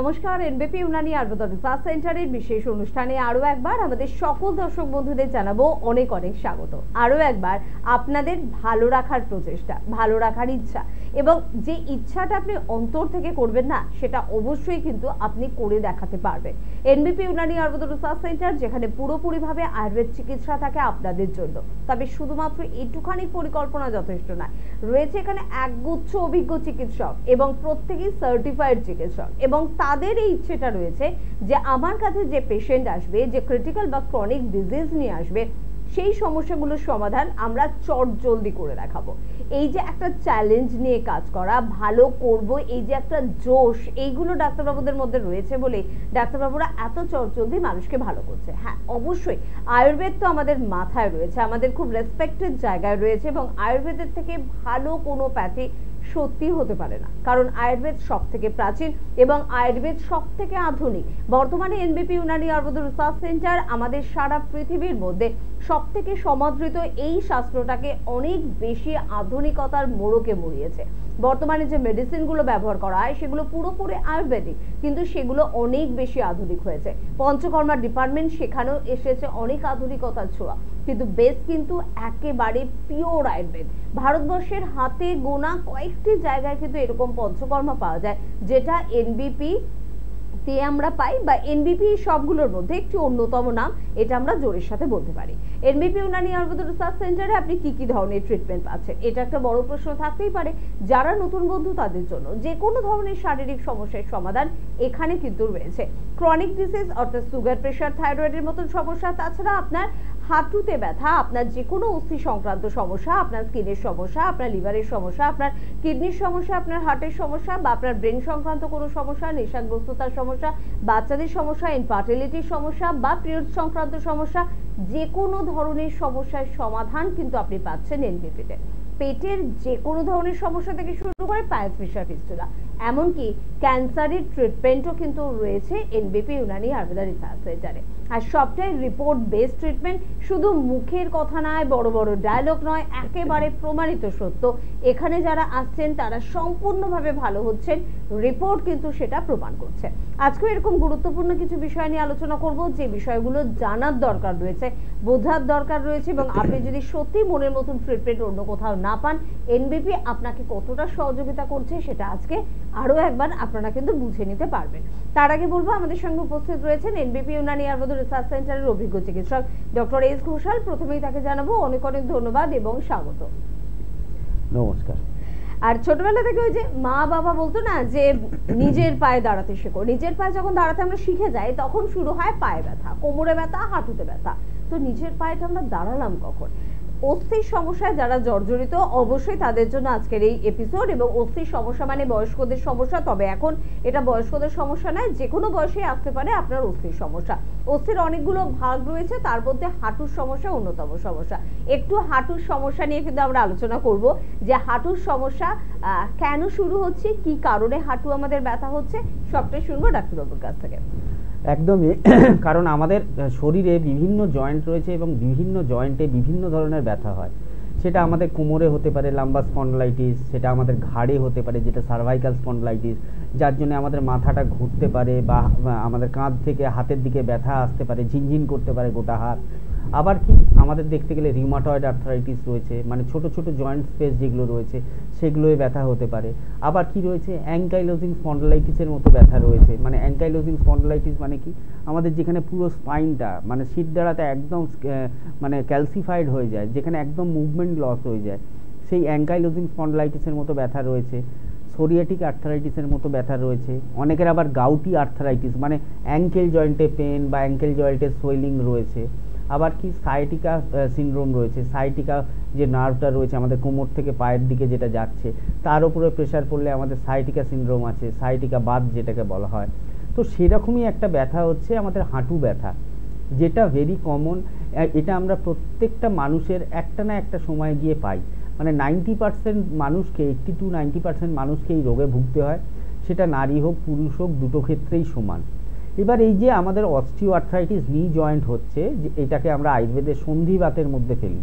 নমস্কার, এনবিপি ইউনানি আয়ুর্বেদ রিসার্চ সেন্টারের বিশেষ অনুষ্ঠানে আরও একবার আমাদের সকল দর্শক বন্ধুদের জানাবো অনেক অনেক স্বাগত। আরও একবার আপনাদের ভালো রাখার প্রচেষ্টা, ভালো রাখার ইচ্ছা এবং যে ইচ্ছাটা আপনি অন্তর থেকে করবেন না, সেটা অবশ্যই কিন্তু আপনি করে দেখাতে পারবেন। এনবিপি ইউনানি আয়ুর্বেদ রিসার্চ সেন্টার যেখানে পুরোপুরিভাবে আয়ুর্বেদ চিকিৎসা থাকে আপনাদের জন্য, তবে শুধুমাত্র একটুখানি পরিকল্পনা যথেষ্ট নয়, রয়েছে এখানে একগুচ্ছ অভিজ্ঞ চিকিৎসক এবং প্রত্যেকেই সার্টিফাইড চিকিৎসক, এবং তাদের এই ইচ্ছেটা রয়েছে যে আমার কাছে যে পেশেন্ট আসবে, যে ক্রিটিক্যাল বা ক্রনিক ডিজিজ নিয়ে আসবে, সেই সমস্যাগুলোর সমাধান আমরা চটজলদি করে দেখাবো। এই যে একটা চ্যালেঞ্জ নিয়ে কাজ করা, ভালো করব, এই যে একটা জোশ, এইগুলো ডাক্তারবাবুদের মধ্যে রয়েছে বলে ডাক্তারবাবুরা এত চটজলদি মানুষকে ভালো করছে। হ্যাঁ, অবশ্যই আয়ুর্বেদ তো আমাদের মাথায় রয়েছে, আমাদের খুব রেসপেক্টেড জায়গায় রয়েছে, এবং আয়ুর্বেদের থেকে ভালো কোনো প্যাথি সত্যি হতে পারে না, কারণ আয়ুর্বেদ সব থেকে প্রাচীন এবং আয়ুর্বেদ সব থেকে আধুনিক। বর্তমানে এনবিপি ইউনানি আয়ুর্বেদ রিসার্চ সেন্টার আমাদের সারা পৃথিবীর মধ্যে সব থেকে সমাদৃত এই শাস্ত্রটাকে অনেক বেশি আধুনিকতার মোড়কে মুড়িয়েছে। বর্তমানে যে মেডিসিনগুলো ব্যবহার করা হয় সেগুলো পুরোপুরি আয়ুর্বেদিক, কিন্তু সেগুলো অনেক বেশি আধুনিক হয়েছে। পঞ্চকর্মা ডিপার্টমেন্ট সেখানেও এসেছে অনেক আধুনিকতার ছোঁয়া, কিন্তু বেস কিন্তু একেবারে পিওর আয়ুর্বেদ। ভারতবর্ষের হাতে গোনা কয়েকটি জায়গায় কিন্তু এরকম পঞ্চকর্মা পাওয়া যায়, যেটা এনবিপি তে আমরা পাই, বা এনবিপি সবগুলোর মধ্যে একটি অন্যতম নাম, এটা আমরা জোরের সাথে বলতে পারি। এনবিপি ইউনানি আয়ুর্বেদ রিসার্চ সেন্টারে আপনি কি কি ধরনের ট্রিটমেন্ট পাচ্ছেন, এটা একটা বড় প্রশ্ন থাকতেই পারে যারা নতুন বন্ধু তাদের জন্য। যে কোনো ধরনের শারীরিক সমস্যার সমাধান এখানে কিন্তু রয়েছে। ক্রনিক ডিজিজ অর্থাৎ সুগার, প্রেশার, থাইরয়েডের মতন সমস্যা, তাছাড়া আপনার হাঁটুতে ব্যথা, আপনার যে কোনো অস্থি সংক্রান্ত সমস্যা, আপনার স্কিনের সমস্যা, আপনার লিভারের সমস্যা, আপনার কিডনির সমস্যা, আপনার হার্টের সমস্যা, বা আপনার ব্রেন সংক্রান্ত কোনো সমস্যা, নেশাগ্রস্ততার সমস্যা, বাচ্চাদের সমস্যা, ইনফার্টিলিটির সমস্যা, বা পিরিয়ড সংক্রান্ত সমস্যা, যে কোনো ধরনের সমস্যার সমাধান কিন্তু আপনি পাচ্ছেন এনবিপিতে। পেটের যে কোনো ধরনের সমস্যা থেকে শুরু করে পাইলস, ফিশার, ফিস্টুলা, এমনকি ক্যান্সারের ট্রিটমেন্টও কিন্তু রয়েছে এনবিপি ইউনানি আয়ুর্বেদ রিসার্চ সেন্টারে। আর সবটাই রিপোর্ট বেসড ট্রিটমেন্ট, শুধু মুখের কথা নয়, বড় বড় ডায়লগ নয়, একেবারে প্রমাণিত সত্য। এখানে যারা আসছেন তারা সম্পূর্ণভাবে ভালো হচ্ছেন, রিপোর্ট কিন্তু সেটা প্রমাণ করছে। আজকে এরকম গুরুত্বপূর্ণ কিছু বিষয় নিয়ে আলোচনা করব, যে বিষয়গুলো জানার দরকার রয়েছে, বোঝার দরকার রয়েছে, এবং আপনি যদি সত্যি মনের মতন ট্রিটমেন্ট অন্য কোথাও না পান, এনবিপি আপনাকে কতটা সহযোগিতা করছে সেটা আজকে আরও একবার আপনারা কিন্তু বুঝে নিতে পারবেন। তার আগে বলবো, আমাদের সঙ্গে উপস্থিত রয়েছেন এনবিপি ইউনানি আয়ুর্বেদ রিসার্চ সেন্টারের অভিজ্ঞ চিকিৎসক ডক্টর এস ঘোষাল। প্রথমেই তাকে জানাবো অনেক অনেক ধন্যবাদ এবং স্বাগত। নমস্কার। আর ছোটবেলা থেকে ওই যে মা বাবা বলতো না, যে নিজের পায়ে দাঁড়াতে শেখো, নিজের পায়ে যখন দাঁড়াতে আমরা শিখে যাই তখন শুরু হয় পায়ে ব্যথা, কোমরে ব্যথা, হাঁটুতে ব্যথা। তো নিজের পায়েটা আমরা দাঁড়ালাম কখন? অস্থির সমস্যায় যারা জর্জরিত, অবশ্যই তাদের জন্য আজকের এই এপিসোড। এবং অস্থির সমস্যা মানে বয়স্কদের সমস্যা, তবে এখন এটা বয়স্কদের সমস্যা নয়, যে কোনো বয়সে আসতে পারে আপনার অস্থির সমস্যা। অস্থির অনেকগুলো ভাগ রয়েছে, তার মধ্যে হাঁটুর সমস্যা অন্যতম সমস্যা। একটু হাঁটুর সমস্যা নিয়ে কিন্তু আমরা আলোচনা করব, যে হাঁটুর সমস্যা কেন শুরু হচ্ছে, কি কারণে হাঁটু আমাদের ব্যথা হচ্ছে, সবটাই শুনবো ডাক্তারবাবুর কাছ থেকে। একদমই, কারণ আমাদের শরীরে বিভিন্ন জয়েন্ট রয়েছে এবং বিভিন্ন জয়েন্টে বিভিন্ন ধরনের ব্যথা হয়। সেটা আমাদের কোমরে হতে পারে লাম্বার স্পন্ডলাইটিস, সেটা আমাদের ঘাড়ে হতে পারে যেটা সার্ভাইকাল স্পন্ডলাইটিস, যার জন্য আমাদের মাথাটা ঘুরতে পারে, বা আমাদের কাঁধ থেকে হাতের দিকে ব্যথা আসতে পারে, ঝিনঝিন করতে পারে গোটা হাত। আবার কি আমাদের দেখতে গেলে রিউমাটয়েড আর্থ্রাইটিস রয়েছে, মানে ছোট ছোট জয়েন্ট স্পেস যেগুলো রয়েছে সেগুলোয় ব্যথা হতে পারে। আবার কি রয়েছে, অ্যাঙ্কাইলোজিং স্পন্ডলাইটিসের মতো ব্যথা রয়েছে। মানে অ্যাঙ্কাইলোজিং স্পন্ডলাইটিস মানে কি, আমাদের যেখানে পুরো স্পাইনটা মানে শির দ্বারাতে একদম মানে ক্যালসিফাইড হয়ে যায়, যেখানে একদম মুভমেন্ট লস হয়ে যায়, সেই অ্যাঙ্কাইলোজিং স্পন্ডলাইটিসের মতো ব্যথা রয়েছে। সোরিয়াটিক আর্থারাইটিসের মতো ব্যথা রয়েছে। অনেকের আবার গাউটি আর্থারাইটিস, মানে অ্যাঙ্কেল জয়েন্টে পেন বা অ্যাঙ্কেল জয়েন্টের সোয়েলিং রয়েছে। আবার কি সায়াটিকা সিনড্রোম রয়েছে, সায়াটিকা যে নার্ভটা রয়েছে আমাদের কোমর থেকে পায়ের দিকে যেটা যাচ্ছে, তার উপরে প্রেশার পড়লে আমাদের সায়াটিকা সিনড্রোম আছে, সায়াটিকা বাত যেটাকে বলা হয়। তো সেরকমই একটা ব্যথা হচ্ছে আমাদের হাঁটু ব্যথা, যেটা ভেরি কমন। এটা আমরা প্রত্যেকটা মানুষের একটা না একটা সময় গিয়ে পাই। মানে 90% মানুষকে, 80 to 90% মানুষকে এই রোগে ভুগতে হয়, সেটা নারী হোক পুরুষ হোক, দুটো ক্ষেত্রেই সমান। এবার এই যে আমাদের অস্টিও আর্থ্রাইটিস নি জয়েন্ট হচ্ছে, যে এটাকে আমরা আয়ুর্বেদের সন্ধিবাতের মধ্যে ফেলি।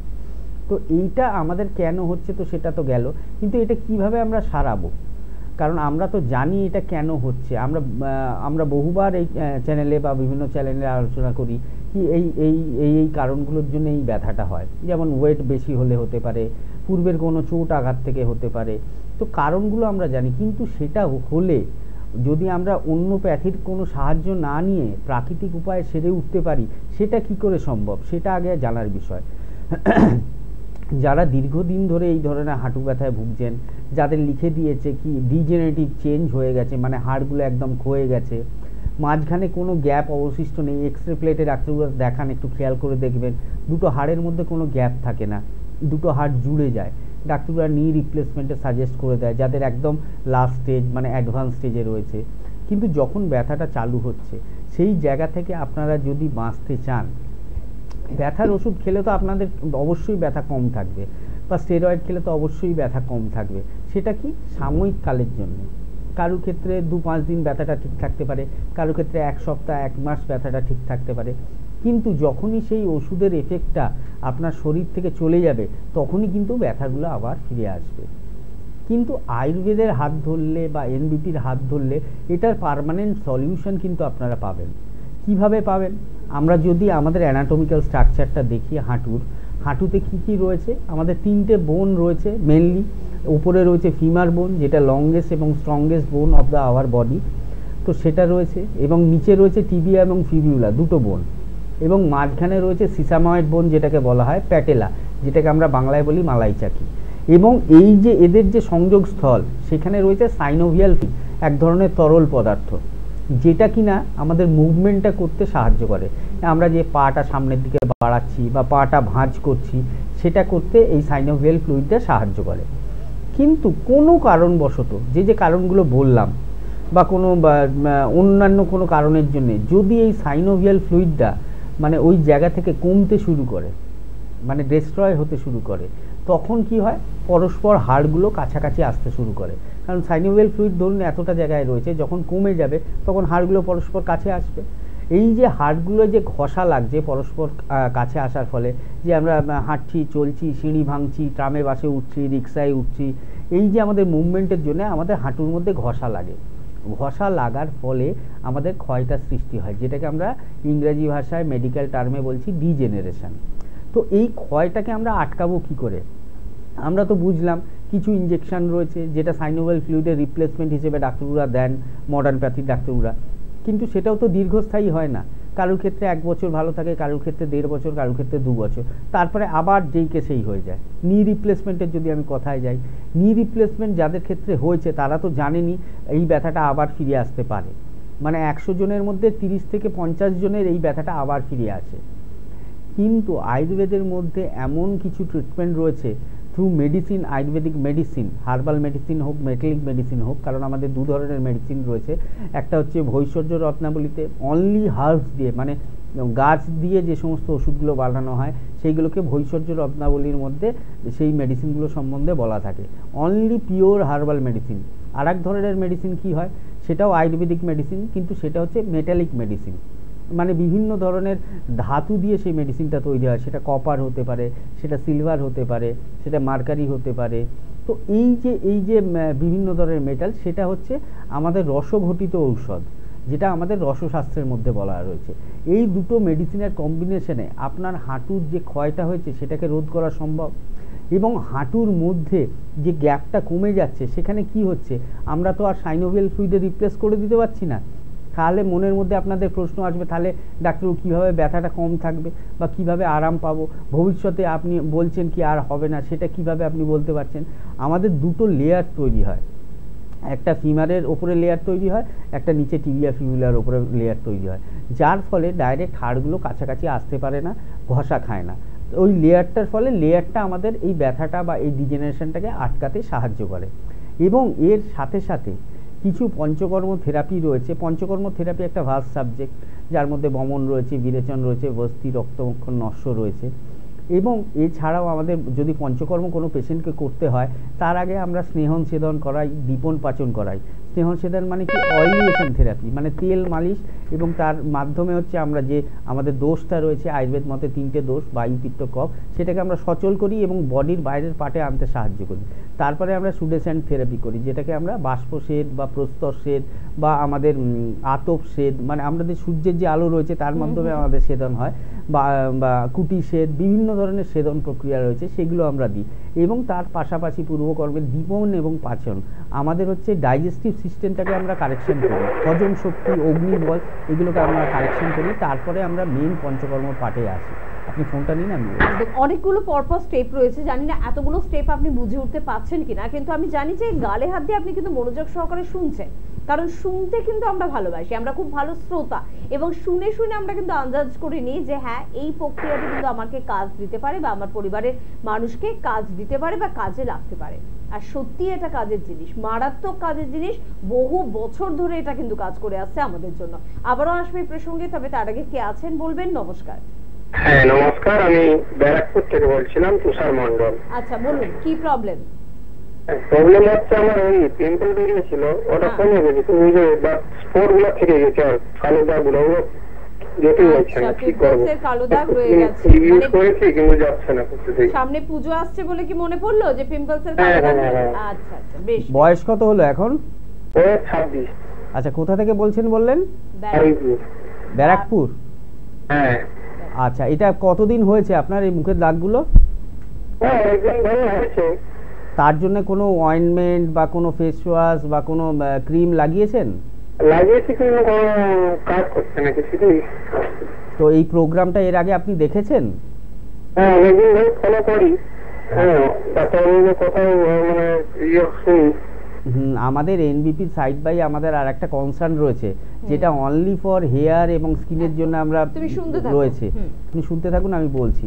তো এইটা আমাদের কেন হচ্ছে, তো সেটা তো গেল, কিন্তু এটা কিভাবে আমরা সারাবো? কারণ আমরা তো জানি এটা কেন হচ্ছে, আমরা বহুবার এই চ্যানেলে বা বিভিন্ন চ্যানেলে আলোচনা করি কি এই কারণগুলোর জন্য এই ব্যথাটা হয়। যেমন ওয়েট বেশি হলে হতে পারে, পূর্বের কোনো চোট আঘাত থেকে হতে পারে। তো কারণগুলো আমরা জানি, কিন্তু সেটা হলে যদি আমরা অন্য প্যাথির কোনো সাহায্য না নিয়ে প্রাকৃতিক উপায়ে সেরে উঠতে পারি, সেটা কি করে সম্ভব সেটা আগে জানার বিষয়। যারা দীর্ঘদিন ধরে এই ধরনের হাঁটু ব্যথায় ভুগছেন, যাদের লিখে দিয়েছে কি ডিজেনারেটিভ চেঞ্জ হয়ে গেছে, মানে হাড়গুলো একদম ক্ষয়ে গেছে, মাঝখানে কোনো গ্যাপ অবশিষ্ট নেই, এক্সরে প্লেটে ডাক্তারবাবু দেখান, একটু খেয়াল করে দেখবেন দুটো হাড়ের মধ্যে কোনো গ্যাপ থাকে না, দুটো হাড় জুড়ে যায়, ডাক্তাররা নি রিপ্লেসমেন্টে সাজেস্ট করে দেয়, যাদের একদম লাস্ট স্টেজ মানে অ্যাডভান্স স্টেজে রয়েছে। কিন্তু যখন ব্যথাটা চালু হচ্ছে, সেই জায়গা থেকে আপনারা যদি বাঁচতে চান, ব্যথার ওষুধ খেলে তো আপনাদের অবশ্যই ব্যথা কম থাকবে, বা স্টেরয়েড খেলে তো অবশ্যই ব্যথা কম থাকবে, সেটা কি সাময়িক কালের জন্য। কারোর ক্ষেত্রে 2-5 দিন ব্যথাটা ঠিক থাকতে পারে, কারোর ক্ষেত্রে 1 সপ্তাহ 1 মাস ব্যথাটা ঠিক থাকতে পারে। কিন্তু যখনই সেই ওষুধের এফেক্টটা আপনার শরীর থেকে চলে যাবে, তখনই কিন্তু ব্যথাগুলো আবার ফিরে আসবে। কিন্তু আয়ুর্বেদের হাত ধরলে বা এনবিপির হাত ধরলে এটার পার্মানেন্ট সলিউশন কিন্তু আপনারা পাবেন। কিভাবে পাবেন? আমরা যদি আমাদের অ্যানাটমিক্যাল স্ট্রাকচারটা দেখি, হাঁটুতে কি কি রয়েছে, আমাদের 3টে বোন রয়েছে মেনলি। উপরে রয়েছে ফিমার বোন, যেটা লংগেস্ট এবং স্ট্রংগেস্ট বোন অফ দ্য আওয়ার বডি, তো সেটা রয়েছে, এবং নিচে রয়েছে টিবিয়া এবং ফিবিউলা, দুটো বোন, এবং মাঝখানে রয়েছে সিসাময়েড বোন, যেটাকে বলা হয় প্যাটেলা, যেটাকে আমরা বাংলায় বলি মালাই চাকি। এবং এই যে এদের যে সংযোগ স্থল, সেখানে রয়েছে সাইনোভিয়াল ফ্লুইড, এক ধরনের তরল পদার্থ, যেটা কিনা আমাদের মুভমেন্টটা করতে সাহায্য করে। আমরা যে পাটা সামনের দিকে বাড়াচ্ছি বা পাটা ভাঁজ করছি, সেটা করতে এই সাইনোভিয়াল ফ্লুইডটা সাহায্য করে। কিন্তু কোনো কারণবশত যে কারণগুলো বললাম, বা কোনো অন্যান্য কোনো কারণের জন্যে যদি এই সাইনোভিয়াল ফ্লুইডটা মানে ওই জায়গা থেকে কমতে শুরু করে, মানে ডিস্ট্রয় হতে শুরু করে, তখন কি হয়, পরস্পর হাড়গুলো কাছাকাছি আসতে শুরু করে। কারণ সাইনোভিয়াল ফ্লুইড ধরুন এতটা জায়গায় রয়েছে, যখন কমে যাবে তখন হাড়গুলো পরস্পর কাছে আসবে। এই যে হাড়গুলো যে ঘষা লাগছে পরস্পর কাছে আসার ফলে, যে আমরা হাঁটছি, চলছি, সিঁড়ি ভাঙছি, ট্রামে বাসে উঠছি, রিক্সায় উঠছি, এই যে আমাদের মুভমেন্টের জন্য আমাদের হাঁটুর মধ্যে ঘষা লাগে, ঘষা লাগার ফলে আমাদের ক্ষয়টা সৃষ্টি হয়, যেটাকে আমরা ইংরেজি ভাষায় মেডিকেল টার্মে বলছি ডিজেনারেশন। তো এই ক্ষয়টাকে আমরা আটকাবো কি করে? আমরা তো বুঝলাম কিছু ইঞ্জেকশন রয়েছে, যেটা সাইনোভিয়াল ফ্লুইডের রিপ্লেসমেন্ট হিসেবে ডাক্তাররা দেন, মডার্ন প্যাথির ডাক্তাররা, কিন্তু সেটাও তো দীর্ঘস্থায়ী হয় না। কারোর ক্ষেত্রে 1 বছর ভালো থাকে, কারোর ক্ষেত্রে 1.5 বছর, কারোর ক্ষেত্রে 2 বছর, তারপরে আবার যেই কে সেই হয়ে যায়। নি রিপ্লেসমেন্টের যদি আমি কথায় যাই, নি রিপ্লেসমেন্ট যাদের ক্ষেত্রে হয়েছে তারা তো জানেনই এই ব্যথাটা আবার ফিরে আসতে পারে, মানে 100 জনের মধ্যে 30 থেকে 50 জনের এই ব্যথাটা আবার ফিরে আসে। কিন্তু আয়ুর্বেদের মধ্যে এমন কিছু ট্রিটমেন্ট রয়েছে through medicine, Ayurvedic medicine, herbal medicine হোক, মেটালিক মেডিসিন হোক, কারণ আমাদের 2 ধরনের মেডিসিন রয়েছে। একটা হচ্ছে ভৈষজ্য রত্নাবলীতে অনলি হার্বস দিয়ে, মানে গাছ দিয়ে যে সমস্ত ওষুধগুলো বানানো হয়, সেইগুলোকে ভৈষজ্য রত্নাবলীর মধ্যে সেই মেডিসিনগুলো সম্বন্ধে বলা থাকে, অনলি পিওর হার্বাল মেডিসিন। আর এক ধরনের মেডিসিন কি হয়, সেটাও আয়ুর্বেদিক মেডিসিন, কিন্তু সেটা হচ্ছে মেটালিক মেডিসিন, মানে বিভিন্ন ধরনের ধাতু দিয়ে সেই মেডিসিনটা তৈরি হয়, সেটা কপার হতে পারে, সেটা সিলভার হতে পারে, সেটা মার্কারি হতে পারে। তো এই যে বিভিন্ন ধরনের মেটাল, সেটা হচ্ছে আমাদের রসঘটিত ঔষধ, যেটা আমাদের রসশাস্ত্রের মধ্যে বলা রয়েছে। এই দুটো মেডিসিনের কম্বিনেশনে আপনার হাঁটুর যে ক্ষয়টা হয়েছে সেটাকে রোধ করা সম্ভব। এবং হাঁটুর মধ্যে যে গ্যাপটা কমে যাচ্ছে, সেখানে কি হচ্ছে, আমরা তো আর সাইনোভিয়াল ফ্লুইডে রিপ্লেস করে দিতে পারছি না। তাহলে মনের মধ্যে আপনাদের প্রশ্ন আসবে, তাহলে ডাক্তারবাবু কীভাবে ব্যথাটা কম থাকবে বা কিভাবে আরাম পাবো, ভবিষ্যতে আপনি বলছেন কি আর হবে না, সেটা কিভাবে আপনি বলতে পারছেন? আমাদের দুটো লেয়ার তৈরি হয়, একটা ফিমারের ওপরে লেয়ার তৈরি হয়, একটা নিচে টিবিয়া ফিবুলার ওপরে লেয়ার তৈরি হয়, যার ফলে ডাইরেক্ট হাড়গুলো কাছাকাছি আসতে পারে না, ঘষা খায় না। ওই লেয়ারটার ফলে লেয়ারটা আমাদের এই ব্যথাটা বা এই ডিজেনারেশনটাকে আটকাতে সাহায্য করে। এবং এর সাথে সাথে কিছু পঞ্চকর্ম থেরাপি রয়েছে। পঞ্চকর্ম থেরাপি একটা ভাস্ট সাবজেক্ট, যার মধ্যে বমন রয়েছে, বিরেচন রয়েছে, বস্তি, রক্তমক্ষণ, নস্য রয়েছে। এবং এছাড়াও আমাদের যদি পঞ্চকর্ম কোনো পেশেন্টকে করতে হয়, তার আগে আমরা স্নেহন ছেদন করাই, দীপন পাচন করাই। স্নেহছেদন মানে কি অয়েলিয়েশন থেরাপি, মানে তেল মালিশ, এবং তার মাধ্যমে হচ্ছে আমরা যে আমাদের দোষটা রয়েছে আয়ুর্বেদ মতে 3টে দোষ, বায়ু পিত্ত কফ, সেটাকে আমরা সচল করি এবং বডির বাইরের পার্টে আনতে সাহায্য করি। তারপরে আমরা সুডেসেন্ট থেরাপি করি, যেটাকে আমরা বাষ্পশেদ বা প্রস্তর শেদ বা আমাদের আতপ শেদ, মানে আমাদের সূর্যের যে আলো রয়েছে তার মাধ্যমে আমাদের সেদন হয়, বা কুটি শেদ, বিভিন্ন ধরনের সেদন প্রক্রিয়া রয়েছে, সেগুলো আমরা দিই। এবং তার পাশাপাশি পূর্বকর্মের দীপন এবং পাচন, আমাদের হচ্ছে ডাইজেস্টিভ সিস্টেমটাকে আমরা কারেকশন করি, হজম শক্তি, অগ্নিবল, এগুলোকে আমরা কারেকশন করি। তারপরে আমরা মেন পঞ্চকর্ম পাঠে আসি। আপনি ফোনটা নিন, আমি অনেকগুলো পরপর স্টেপ রয়েছে, জানি না এতগুলো স্টেপ আপনি বুঝে উঠতে পারছেন কিনা, কিন্তু আমি জানি যে গালে হাত দিয়ে আপনি কিন্তু মনোযোগ সহকারে শুনছেন, কারণ শুনতে কিন্তু আমরা ভালোবাসি, আমরা খুব ভালো শ্রোতা, এবং শুনে শুনে আমরা কিন্তু আন্দাজ করে নিই যে হ্যাঁ এই প্রক্রিয়াটি কিন্তু আমাকে কাজ দিতে পারে বা আমার পরিবারের মানুষকে কাজ দিতে পারে বা কাজে লাগতে পারে। আর সত্যি এটা কাজের জিনিস, মারাত্মক কাজের জিনিস, বহু বছর ধরে এটা কিন্তু কাজ করে আসছে আমাদের জন্য। আবারও আসবে এই প্রসঙ্গে, তবে তার আগে কে আছেন বলবেন। নমস্কার। হ্যাঁ নমস্কার, আমি ব্যারাকপুর থেকে বলছিলাম, তুষার মন্ডল। আচ্ছা বলুন, কি প্রবলেম? প্রবলেম হচ্ছে আমার ওই পিম্পল বেরিয়েছিল, ওটা কমে গেছে, তো ওই যে স্পোর গুলো থেকে গেছে আর কালো দাগ গুলো যেতে যাচ্ছে না, কি করবো? কালো দাগ রয়ে গেছে, ইউজ করেছি কিন্তু যাচ্ছে না। সামনে পুজো আসছে বলে কি মনে পড়লো যে পিম্পলস এর কালো দাগ? আচ্ছা আচ্ছা, বেশ। বয়স কত হলো এখন? ও 26। আচ্ছা, কোথা থেকে বলছেন বললেন? ব্যারাকপুর। হ্যাঁ। আচ্ছা, এটা কতদিন হয়েছে আপনার এই মুখের দাগগুলো? একদিন ধরে হয়েছে। তার জন্য কোনো অয়েন্টমেন্ট বা কোনো ফেস ওয়াশ বা কোনো ক্রিম লাগিয়েছেন? লাগিয়েছি, কিন্তু কোনো কাজ করছে না কিছুতেই। তো এই প্রোগ্রামটা এর আগে আপনি দেখেছেন? হ্যাঁ, অনেকদিন ধরে ফলো করি। হ্যাঁ, তারপরে কোথাও মানে শুনি। আমাদের এনবিপি সাইড বাই আমাদের আর একটা কনসার্ন রয়েছে, যেটা অনলি ফর হেয়ার এবং স্কিনের জন্য আমরা রয়েছে। আপনি শুনতে থাকুন, আমি বলছি।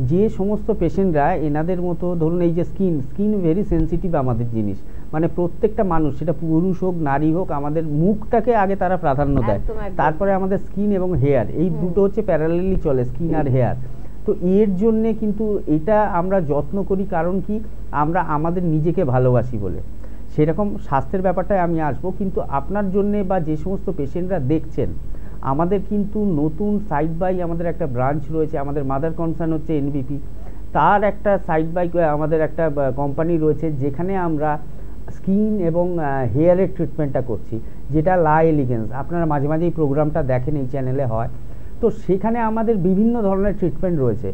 যে সমস্ত পেশেন্টরা এনাদের মতো, ধরুন এই যে স্কিন ভেরি সেন্সিটিভ আমাদের জিনিস, মানে প্রত্যেকটা মানুষ, সেটা পুরুষ হোক নারী হোক, আমাদের মুখটাকে আগে তারা প্রাধান্য দেয়, তারপরে আমাদের স্কিন এবং হেয়ার, এই দুটো হচ্ছে প্যারালালি চলে, স্কিন আর হেয়ার। তো এর জন্যে কিন্তু এটা আমরা যত্ন করি, কারণ কি আমরা আমাদের নিজেকে ভালোবাসি বলে। সেরকম স্বাস্থ্যের ব্যাপারটায় আমি আসবো, কিন্তু আপনার জন্যে বা যে সমস্ত পেশেন্টরা দেখছেন, আমাদের কিন্তু নতুন সাইড বাই আমাদের একটা ব্রাঞ্চ রয়েছে, আমাদের মাদার কনসার্ন হচ্ছে এনবিপি, তার একটা সাইড বাই আমাদের একটা কোম্পানি রয়েছে, যেখানে আমরা স্কিন এবং হেয়ারের ট্রিটমেন্টটা করছি, যেটা লা এলিগেন্স। আপনারা মাঝে মাঝে এই প্রোগ্রামটা দেখেন, এই চ্যানেলে হয়। তো সেখানে আমাদের বিভিন্ন ধরনের ট্রিটমেন্ট রয়েছে।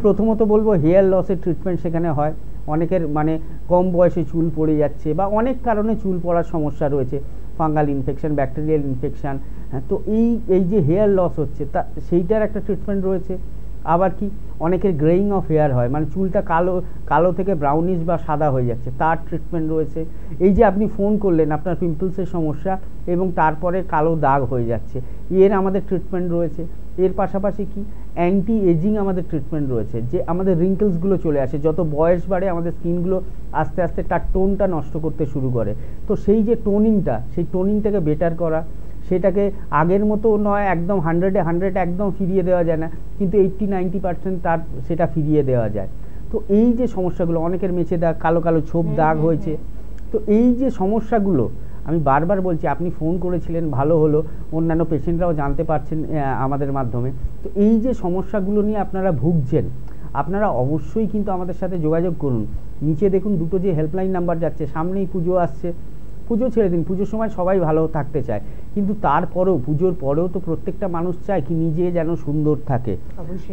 প্রথমত বলবো হেয়ার লসের ট্রিটমেন্ট সেখানে হয়। অনেকের মানে কম বয়সে চুল পড়ে যাচ্ছে বা অনেক কারণে চুল পড়ার সমস্যা রয়েছে, ফাঙ্গাল ইনফেকশন, ব্যাকটেরিয়াল ইনফেকশন। তো এই যে হেয়ার লস হচ্ছে, তা সেইটার একটা ট্রিটমেন্ট রয়েছে। আবার কি অনেকের গ্রেইং অফ হেয়ার হয়, মানে চুলটা কালো থেকে ব্রাউনিশ বা সাদা হয়ে যাচ্ছে, তার ট্রিটমেন্ট রয়েছে। এই যে আপনি ফোন করলেন, আপনার পিম্পলসের সমস্যা এবং তারপরে কালো দাগ হয়ে যাচ্ছে, এর আমাদের ট্রিটমেন্ট রয়েছে। এর পাশাপাশি কি অ্যান্টি এজিং আমাদের ট্রিটমেন্ট রয়েছে, যে আমাদের রিঙ্কেলসগুলো চলে আসে, যত বয়স বাড়ে আমাদের স্কিনগুলো আস্তে আস্তে তার টোনটা নষ্ট করতে শুরু করে। তো সেই যে টোনিংটা, সেই টোনিংটাকে বেটার করা, সেটাকে আগের মতো নয় একদম 100 একদম ফিরিয়ে দেওয়া যায় না, কিন্তু 80-90% তার সেটা ফিরিয়ে দেওয়া যায়। তো এই যে সমস্যাগুলো, অনেকের মেচে দাগ, কালো কালো ছোপ দাগ হয়েছে, তো এই যে সমস্যাগুলো আমি বারবার বলছি, আপনি ফোন করেছিলেন, ভালো হলো, অন্যান্য পেশেন্টরাও জানতে পারছেন আমাদের মাধ্যমে। তো এই যে সমস্যাগুলো নিয়ে আপনারা ভুগছেন, আপনারা অবশ্যই কিন্তু আমাদের সাথে যোগাযোগ করুন। নিচে দেখুন দুটো যে হেল্পলাইন নাম্বার যাচ্ছে, সামনেই পুজো আসছে, পুজো ছেড়ে দিন, পুজোর সময় সবাই ভালো থাকতে চায়, কিন্তু তারপরেও পুজোর পরেও তো প্রত্যেকটা মানুষ চায় কি নিজে যেন সুন্দর থাকে।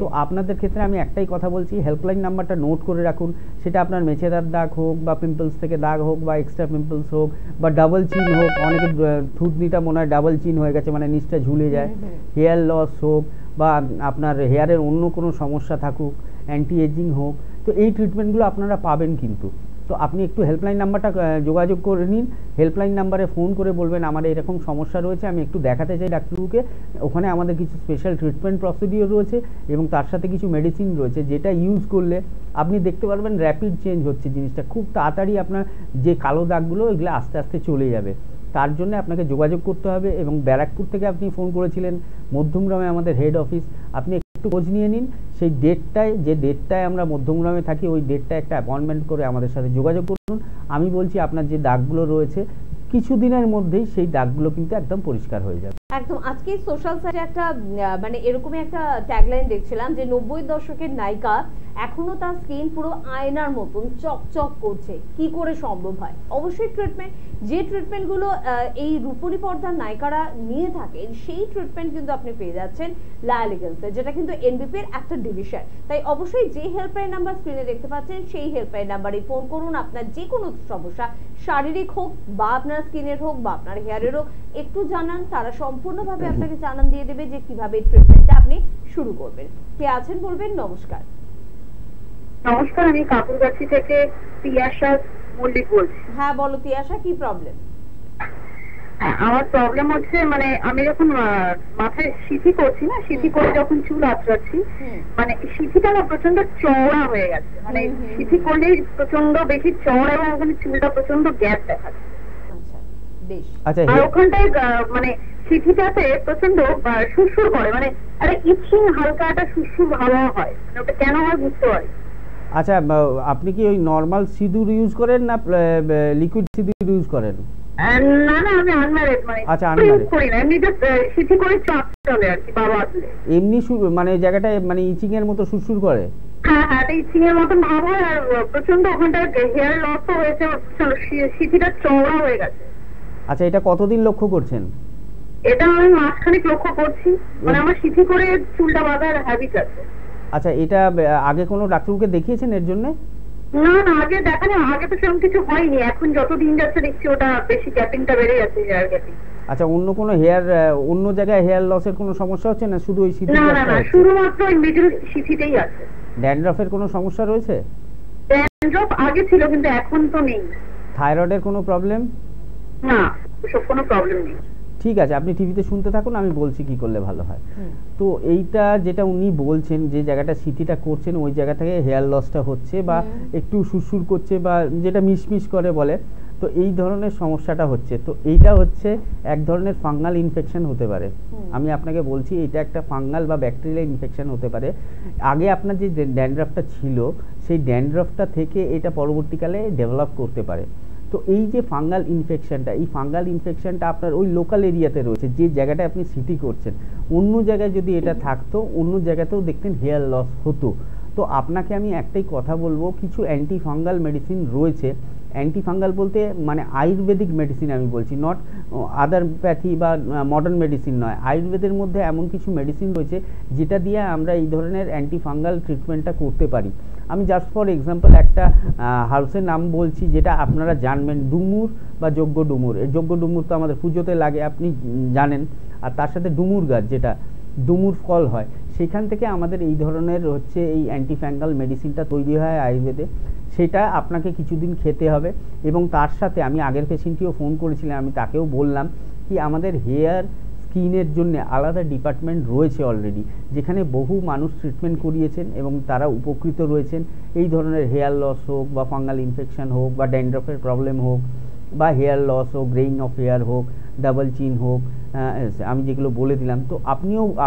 তো আপনাদের ক্ষেত্রে আমি একটাই কথা বলছি, হেল্পলাইন নাম্বারটা নোট করে রাখুন। সেটা আপনার মেছেদার দাগ হোক বা পিম্পলস থেকে দাগ হোক বা এক্সট্রা পিম্পলস হোক বা ডাবল চিন হোক, অনেকের থুতনিটা মনে হয় ডাবল চিন হয়ে গেছে, মানে নিচটা ঝুলে যায়, হেয়ার লস হোক বা আপনার হেয়ারের অন্য কোনো সমস্যা থাকুক, অ্যান্টি এজিং হোক, তো এই ট্রিটমেন্টগুলো আপনারা পাবেন। কিন্তু তো আপনি একটু হেল্পলাইন নাম্বারটা যোগাযোগ করে নিন, হেল্পলাইন নাম্বারে ফোন করে বলবেন আমার এরকম সমস্যা রয়েছে, আমি একটু দেখাতে চাই ডাক্তারবাবুকে। ওখানে আমাদের কিছু স্পেশাল ট্রিটমেন্ট প্রসিডিওর রয়েছে এবং তার সাথে কিছু মেডিসিন রয়েছে, যেটা ইউজ করলে আপনি দেখতে পারবেন র্যাপিড চেঞ্জ হচ্ছে জিনিসটা, খুব তাড়াতাড়ি আপনার যে কালো দাগগুলো এগুলো আস্তে আস্তে চলে যাবে। তার জন্য আপনাকে যোগাযোগ করতে হবে। এবং ব্যারাকপুর থেকে আপনি ফোন করেছিলেন, মধ্যমগ্রামে আমাদের হেড অফিস, আপনি একটু খোঁজ নিয়ে নিন, সেই ডেটটায়, যে ডেটটায় আমরা মধ্যমগ্রামে থাকি, ওই ডেটটায় একটা অ্যাপয়েন্টমেন্ট করে আমাদের সাথে যোগাযোগ করুন। আমি বলছি আপনার যে দাগগুলো রয়েছে কিছুদিনের মধ্যেই সেই দাগগুলো কিন্তু একদম পরিষ্কার হয়ে যাবে। একদম। আজকে সোশ্যাল সাইটে একটা মানে এরকমই একটা ট্যাগলাইন দেখছিলাম যে 90 দশকের নায়িকা এখনো তার স্কিন পুরো আয়নার মতন চকচক করছে, কি করে সম্ভব হয়? অবশ্যই ট্রিটমেন্ট, যে ট্রিটমেন্টগুলো এই রূপলী পর্দার নায়িকারা নিয়ে থাকেন সেই ট্রিটমেন্ট কিন্তু আপনি পেয়ে যাচ্ছেন লা এলিগেন্সে, যেটা কিন্তু এনবিপি এর একটা ডিভিশন। তাই অবশ্যই যে হেল্পলাইন নাম্বার স্ক্রিনে দেখতে পাচ্ছেন সেই হেল্পলাইন নাম্বারে ফোন করুন। আপনার যে কোনো সমস্যা, শারীরিক হোক বা আপনার স্কিনের হোক বা আপনার হেয়ারের হোক, একটু জানান, তারা সম্পূর্ণভাবে আপনাকে জানান দিয়ে দেবে যে কিভাবে ট্রিটমেন্টটা আপনি শুরু করবেন। কে আছেন বলবেন। নমস্কার। নমস্কার, আমি কাপুরগাছি থেকে তিয়াশা মল্লিক বলছি। হ্যাঁ বলো তিয়াশা, কি প্রবলেম? আমার প্রবলেম হচ্ছে, মানে আমি যখন মাথায় সিঁথি করছি না, সিঁথি করে যখন চুল আঁচড়াচ্ছি, মানে সিঁথিটা না প্রচন্ড চওড়া হয়ে গেছে, মানে সিঁথি করলেই প্রচন্ড বেশি চওড়া এবং ওখানে চুলটা প্রচন্ড গ্যাপ দেখাচ্ছে। আচ্ছা, আর ওখানটায় মানে সিঁথিটাতে প্রচন্ড সুরসুর করে, মানে একটা ইচিং হালকা একটা সুরসুর ভালো হয়, মানে ওটা কেন হয় বুঝতে পারি। আচ্ছা, আপনি কি ওই নরমাল সিঁদুর ইউজ করেন না লিকুইড সিঁদুর ইউজ করেন? না না, আমি আনম্যারিড, মানে আচ্ছা আনম্যারিড করি না, এমনি জাস্ট সিঁথি করে চাপ চলে আর কি, বাবা আসলে এমনি মানে জায়গাটায় মানে ইচিং এর মতো সুরসুর করে। হ্যাঁ হ্যাঁ, এটা ইচিং এর মতন ভাব হয়, আর প্রচন্ড ওখানটায় হেয়ার লস হয়েছে, সিঁথিটা চওড়া হয়ে গেছে। আচ্ছা, এটা কতদিন লক্ষ্য করছেন? এটা আমি মাসখানেক লক্ষ্য করছি, মানে আমার সিঁথি করে চুলটা বাঁধার হ্যাবিট আছে। আচ্ছা, এটা আগে কোনো ডাক্তারকে দেখিয়েছেন এর জন্য? না না, আগে দেখানো, আগে তো সেরকম কিছু হয়নি, এখন যত দিন যাচ্ছে দেখছি ওটা বেশি ক্যাপিংটা বেড়ে যাচ্ছে, হেয়ার ক্যাপিং। আচ্ছা, অন্য কোনো অন্য জায়গায় হেয়ার লসের কোনো সমস্যা হচ্ছে না, শুধু ওই সিঁথি? না না না, শুধুমাত্র ওই মিডল সিঁথিতেই আছে। ড্যান্ড্রফের কোনো সমস্যা রয়েছে? ড্যান্ড্রফ আগে ছিল কিন্তু এখন তো নেই। থাইরয়েডের কোনো প্রবলেম? না, ওসব কোনো প্রবলেম নেই। ঠিক আছে, আপনি টিভিতে শুনতে থাকুন, আমি বলছি কি করলে ভালো হয়। তো এইটা যেটা উনি বলছেন, যে জায়গাটা সিঁথিটা করছেন ওই জায়গা থেকে হেয়ার লসটা হচ্ছে বা একটু সুরসুর করছে বা যেটা মিশমিশ করে বলে, তো এই ধরনের সমস্যাটা হচ্ছে। তো এইটা হচ্ছে এক ধরনের ফাঙ্গাল ইনফেকশন হতে পারে। আমি আপনাকে বলছি এটা একটা ফাঙ্গাল বা ব্যাকটেরিয়াল ইনফেকশন হতে পারে। আগে আপনার যে ড্যান্ড্রফটা ছিল সেই ড্যান্ড্রফটা থেকে এটা পরবর্তীকালে ডেভেলপ করতে পারে। তো এই যে ফাঙ্গাল ইনফেকশনটা, এই ফাঙ্গাল ইনফেকশনটা আপনার ওই লোকাল এরিয়াতে রয়েছে, যে জায়গাটায় আপনি সিটি করছেন। অন্য জায়গায় যদি এটা থাকতো, অন্য জায়গাতেও দেখতেন হেয়ার লস হতো। তো আপনাকে আমি একটাই কথা বলবো, কিছু অ্যান্টি ফাঙ্গাল মেডিসিন রয়েছে। অ্যান্টি ফাঙ্গাল বলতে মানে আয়ুর্বেদিক মেডিসিন আমি বলছি, নট আদার প্যাথি বা মডার্ন মেডিসিন নয়। আয়ুর্বেদের মধ্যে এমন কিছু মেডিসিন রয়েছে যেটা দিয়ে আমরা এই ধরনের অ্যান্টি ফাঙ্গাল ট্রিটমেন্টটা করতে পারি। আমি জাস্ট ফর এক্সাম্পল একটা হাউসের নাম বলছি, যেটা আপনারা জানবেন, ডুমুর বা যজ্ঞ ডুমুর। এই যজ্ঞ ডুমুর তো আমাদের পুজোতে লাগে, আপনি জানেন। আর তার সাথে ডুমুর গাছ, যেটা ডুমুর ফল হয়, সেখান থেকে আমাদের এই ধরনের হচ্ছে এই অ্যান্টি ফাঙ্গাল মেডিসিনটা তৈরি হয় আয়ুর্বেদে। সেটা আপনাকে কিছুদিন খেতে হবে। এবং তার সাথে আমি আগের পেশেন্টটিও ফোন করেছিলাম, আমি তাকেও বললাম কি আমাদের হেয়ার স্কিনের জন্য আলাদা ডিপার্টমেন্ট রয়েছে অলরেডি, যেখানে বহু মানুষ ট্রিটমেন্ট করিয়েছেন এবং তারা উপকৃত রয়েছেন। এই ধরনের হেয়ার লস হোক বা ফাঙ্গাল ইনফেকশন হোক বা ড্যান্ড্রফের প্রবলেম হোক বা হেয়ার লস হোক, গ্রেইং অফ হেয়ার হোক, ডাবল চিন হোক, আমি যেগুলো বলে দিলাম। তো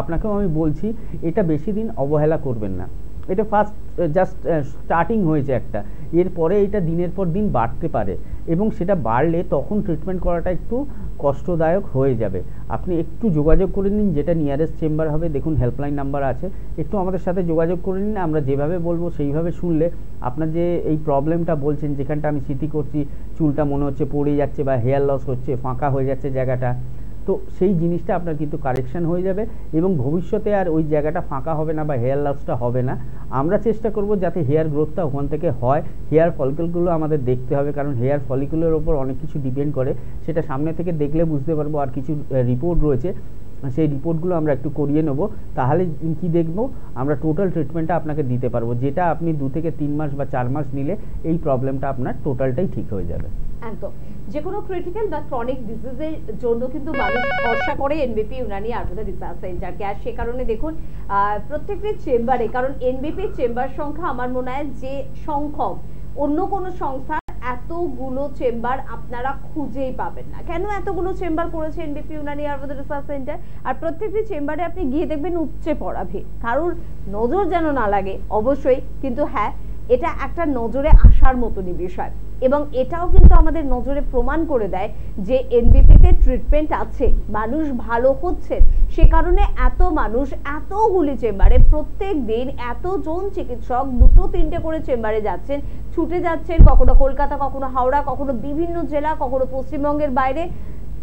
আপনাকেও আমি বলছি, এটা বেশি দিন অবহেলা করবেন না। এটা ফার্স্ট জাস্ট স্টার্টিং হয়েছে একটা, এরপরে এটা দিনের পর দিন বাড়তে পারে এবং সেটা বাড়লে তখন ট্রিটমেন্ট করাটা একটু কষ্টদায়ক হয়ে যাবে। আপনি একটু যোগাযোগ করে নিন, যেটা নিয়ারেস্ট চেম্বার হবে, দেখুন হেল্পলাইন নাম্বার আছে, একটু আমাদের সাথে যোগাযোগ করে নিন। আমরা যেভাবে বলবো সেইভাবে শুনলে আপনার যে এই প্রবলেমটা বলছেন, যেখানটা আমি সিঁথি করছি, চুলটা মনে হচ্ছে পড়ে যাচ্ছে বা হেয়ার লস হচ্ছে, ফাঁকা হয়ে যাচ্ছে জায়গাটা, তো সেই জিনিসটা আপনার কিন্তু কারেকশন হয়ে যাবে এবং ভবিষ্যতে আর ওই জায়গাটা ফাঁকা হবে না বা হেয়ার লসটা হবে না। আমরা চেষ্টা করব যাতে হেয়ার গ্রোথটা ওখান থেকে হয়। হেয়ার ফলিকলগুলো আমাদের দেখতে হবে, কারণ হেয়ার ফলিকুলের ওপর অনেক কিছু ডিপেন্ড করে। সেটা সামনে থেকে দেখলে বুঝতে পারবো। আর কিছু রিপোর্ট রয়েছে, সেই রিপোর্টগুলো আমরা একটু করিয়ে নেব, তাহলে কি দেখব, আমরা টোটাল ট্রিটমেন্টটা আপনাকে দিতে পারবো, যেটা আপনি 2 থেকে 3 মাস বা 4 মাস নিলে এই প্রবলেমটা আপনার টোটালটাই ঠিক হয়ে যাবে। একদম। যে কোনো ক্রিটিক্যাল বা ক্রনিক ডিজিজের জন্য কিন্তু মানুষ ভরসা করে এনবিপি ইউনানি আয়ুর্বেদ রিসার্চ সেন্টারকে। আর সে কারণে দেখুন প্রত্যেকটি চেম্বারে, কারণ এনবিপি চেম্বার সংখ্যা আমার মনে হয় যে সংখ্যক অন্য কোনো সংস্থা এতগুলো চেম্বার আপনারা খুঁজেই পাবেন না। কেন এতগুলো চেম্বার করেছে NBP Unani Ayurveda research centre? আর প্রত্যেকটি চেম্বারে আপনি গিয়ে দেখবেন উপচে পড়া ভিড়, কারোর নজর যেন না লাগে অবশ্যই, কিন্তু হ্যাঁ এটা একটা নজরে আসার মতনই বিষয়। এবং এটাও কিন্তু আমাদের নজরে প্রমাণ করে দেয় যে এনবিপিতে ট্রিটমেন্ট আছে, মানুষ ভালো হচ্ছে। সে কারণে এত মানুষ এতগুলি চেম্বারে প্রত্যেক দিন এতজন চিকিৎসক 2-3টে করে চেম্বারে যাচ্ছেন, ছুটে যাচ্ছেন, কখনো কলকাতা, কখনো হাওড়া, কখনো বিভিন্ন জেলা, কখনো পশ্চিমবঙ্গের বাইরে।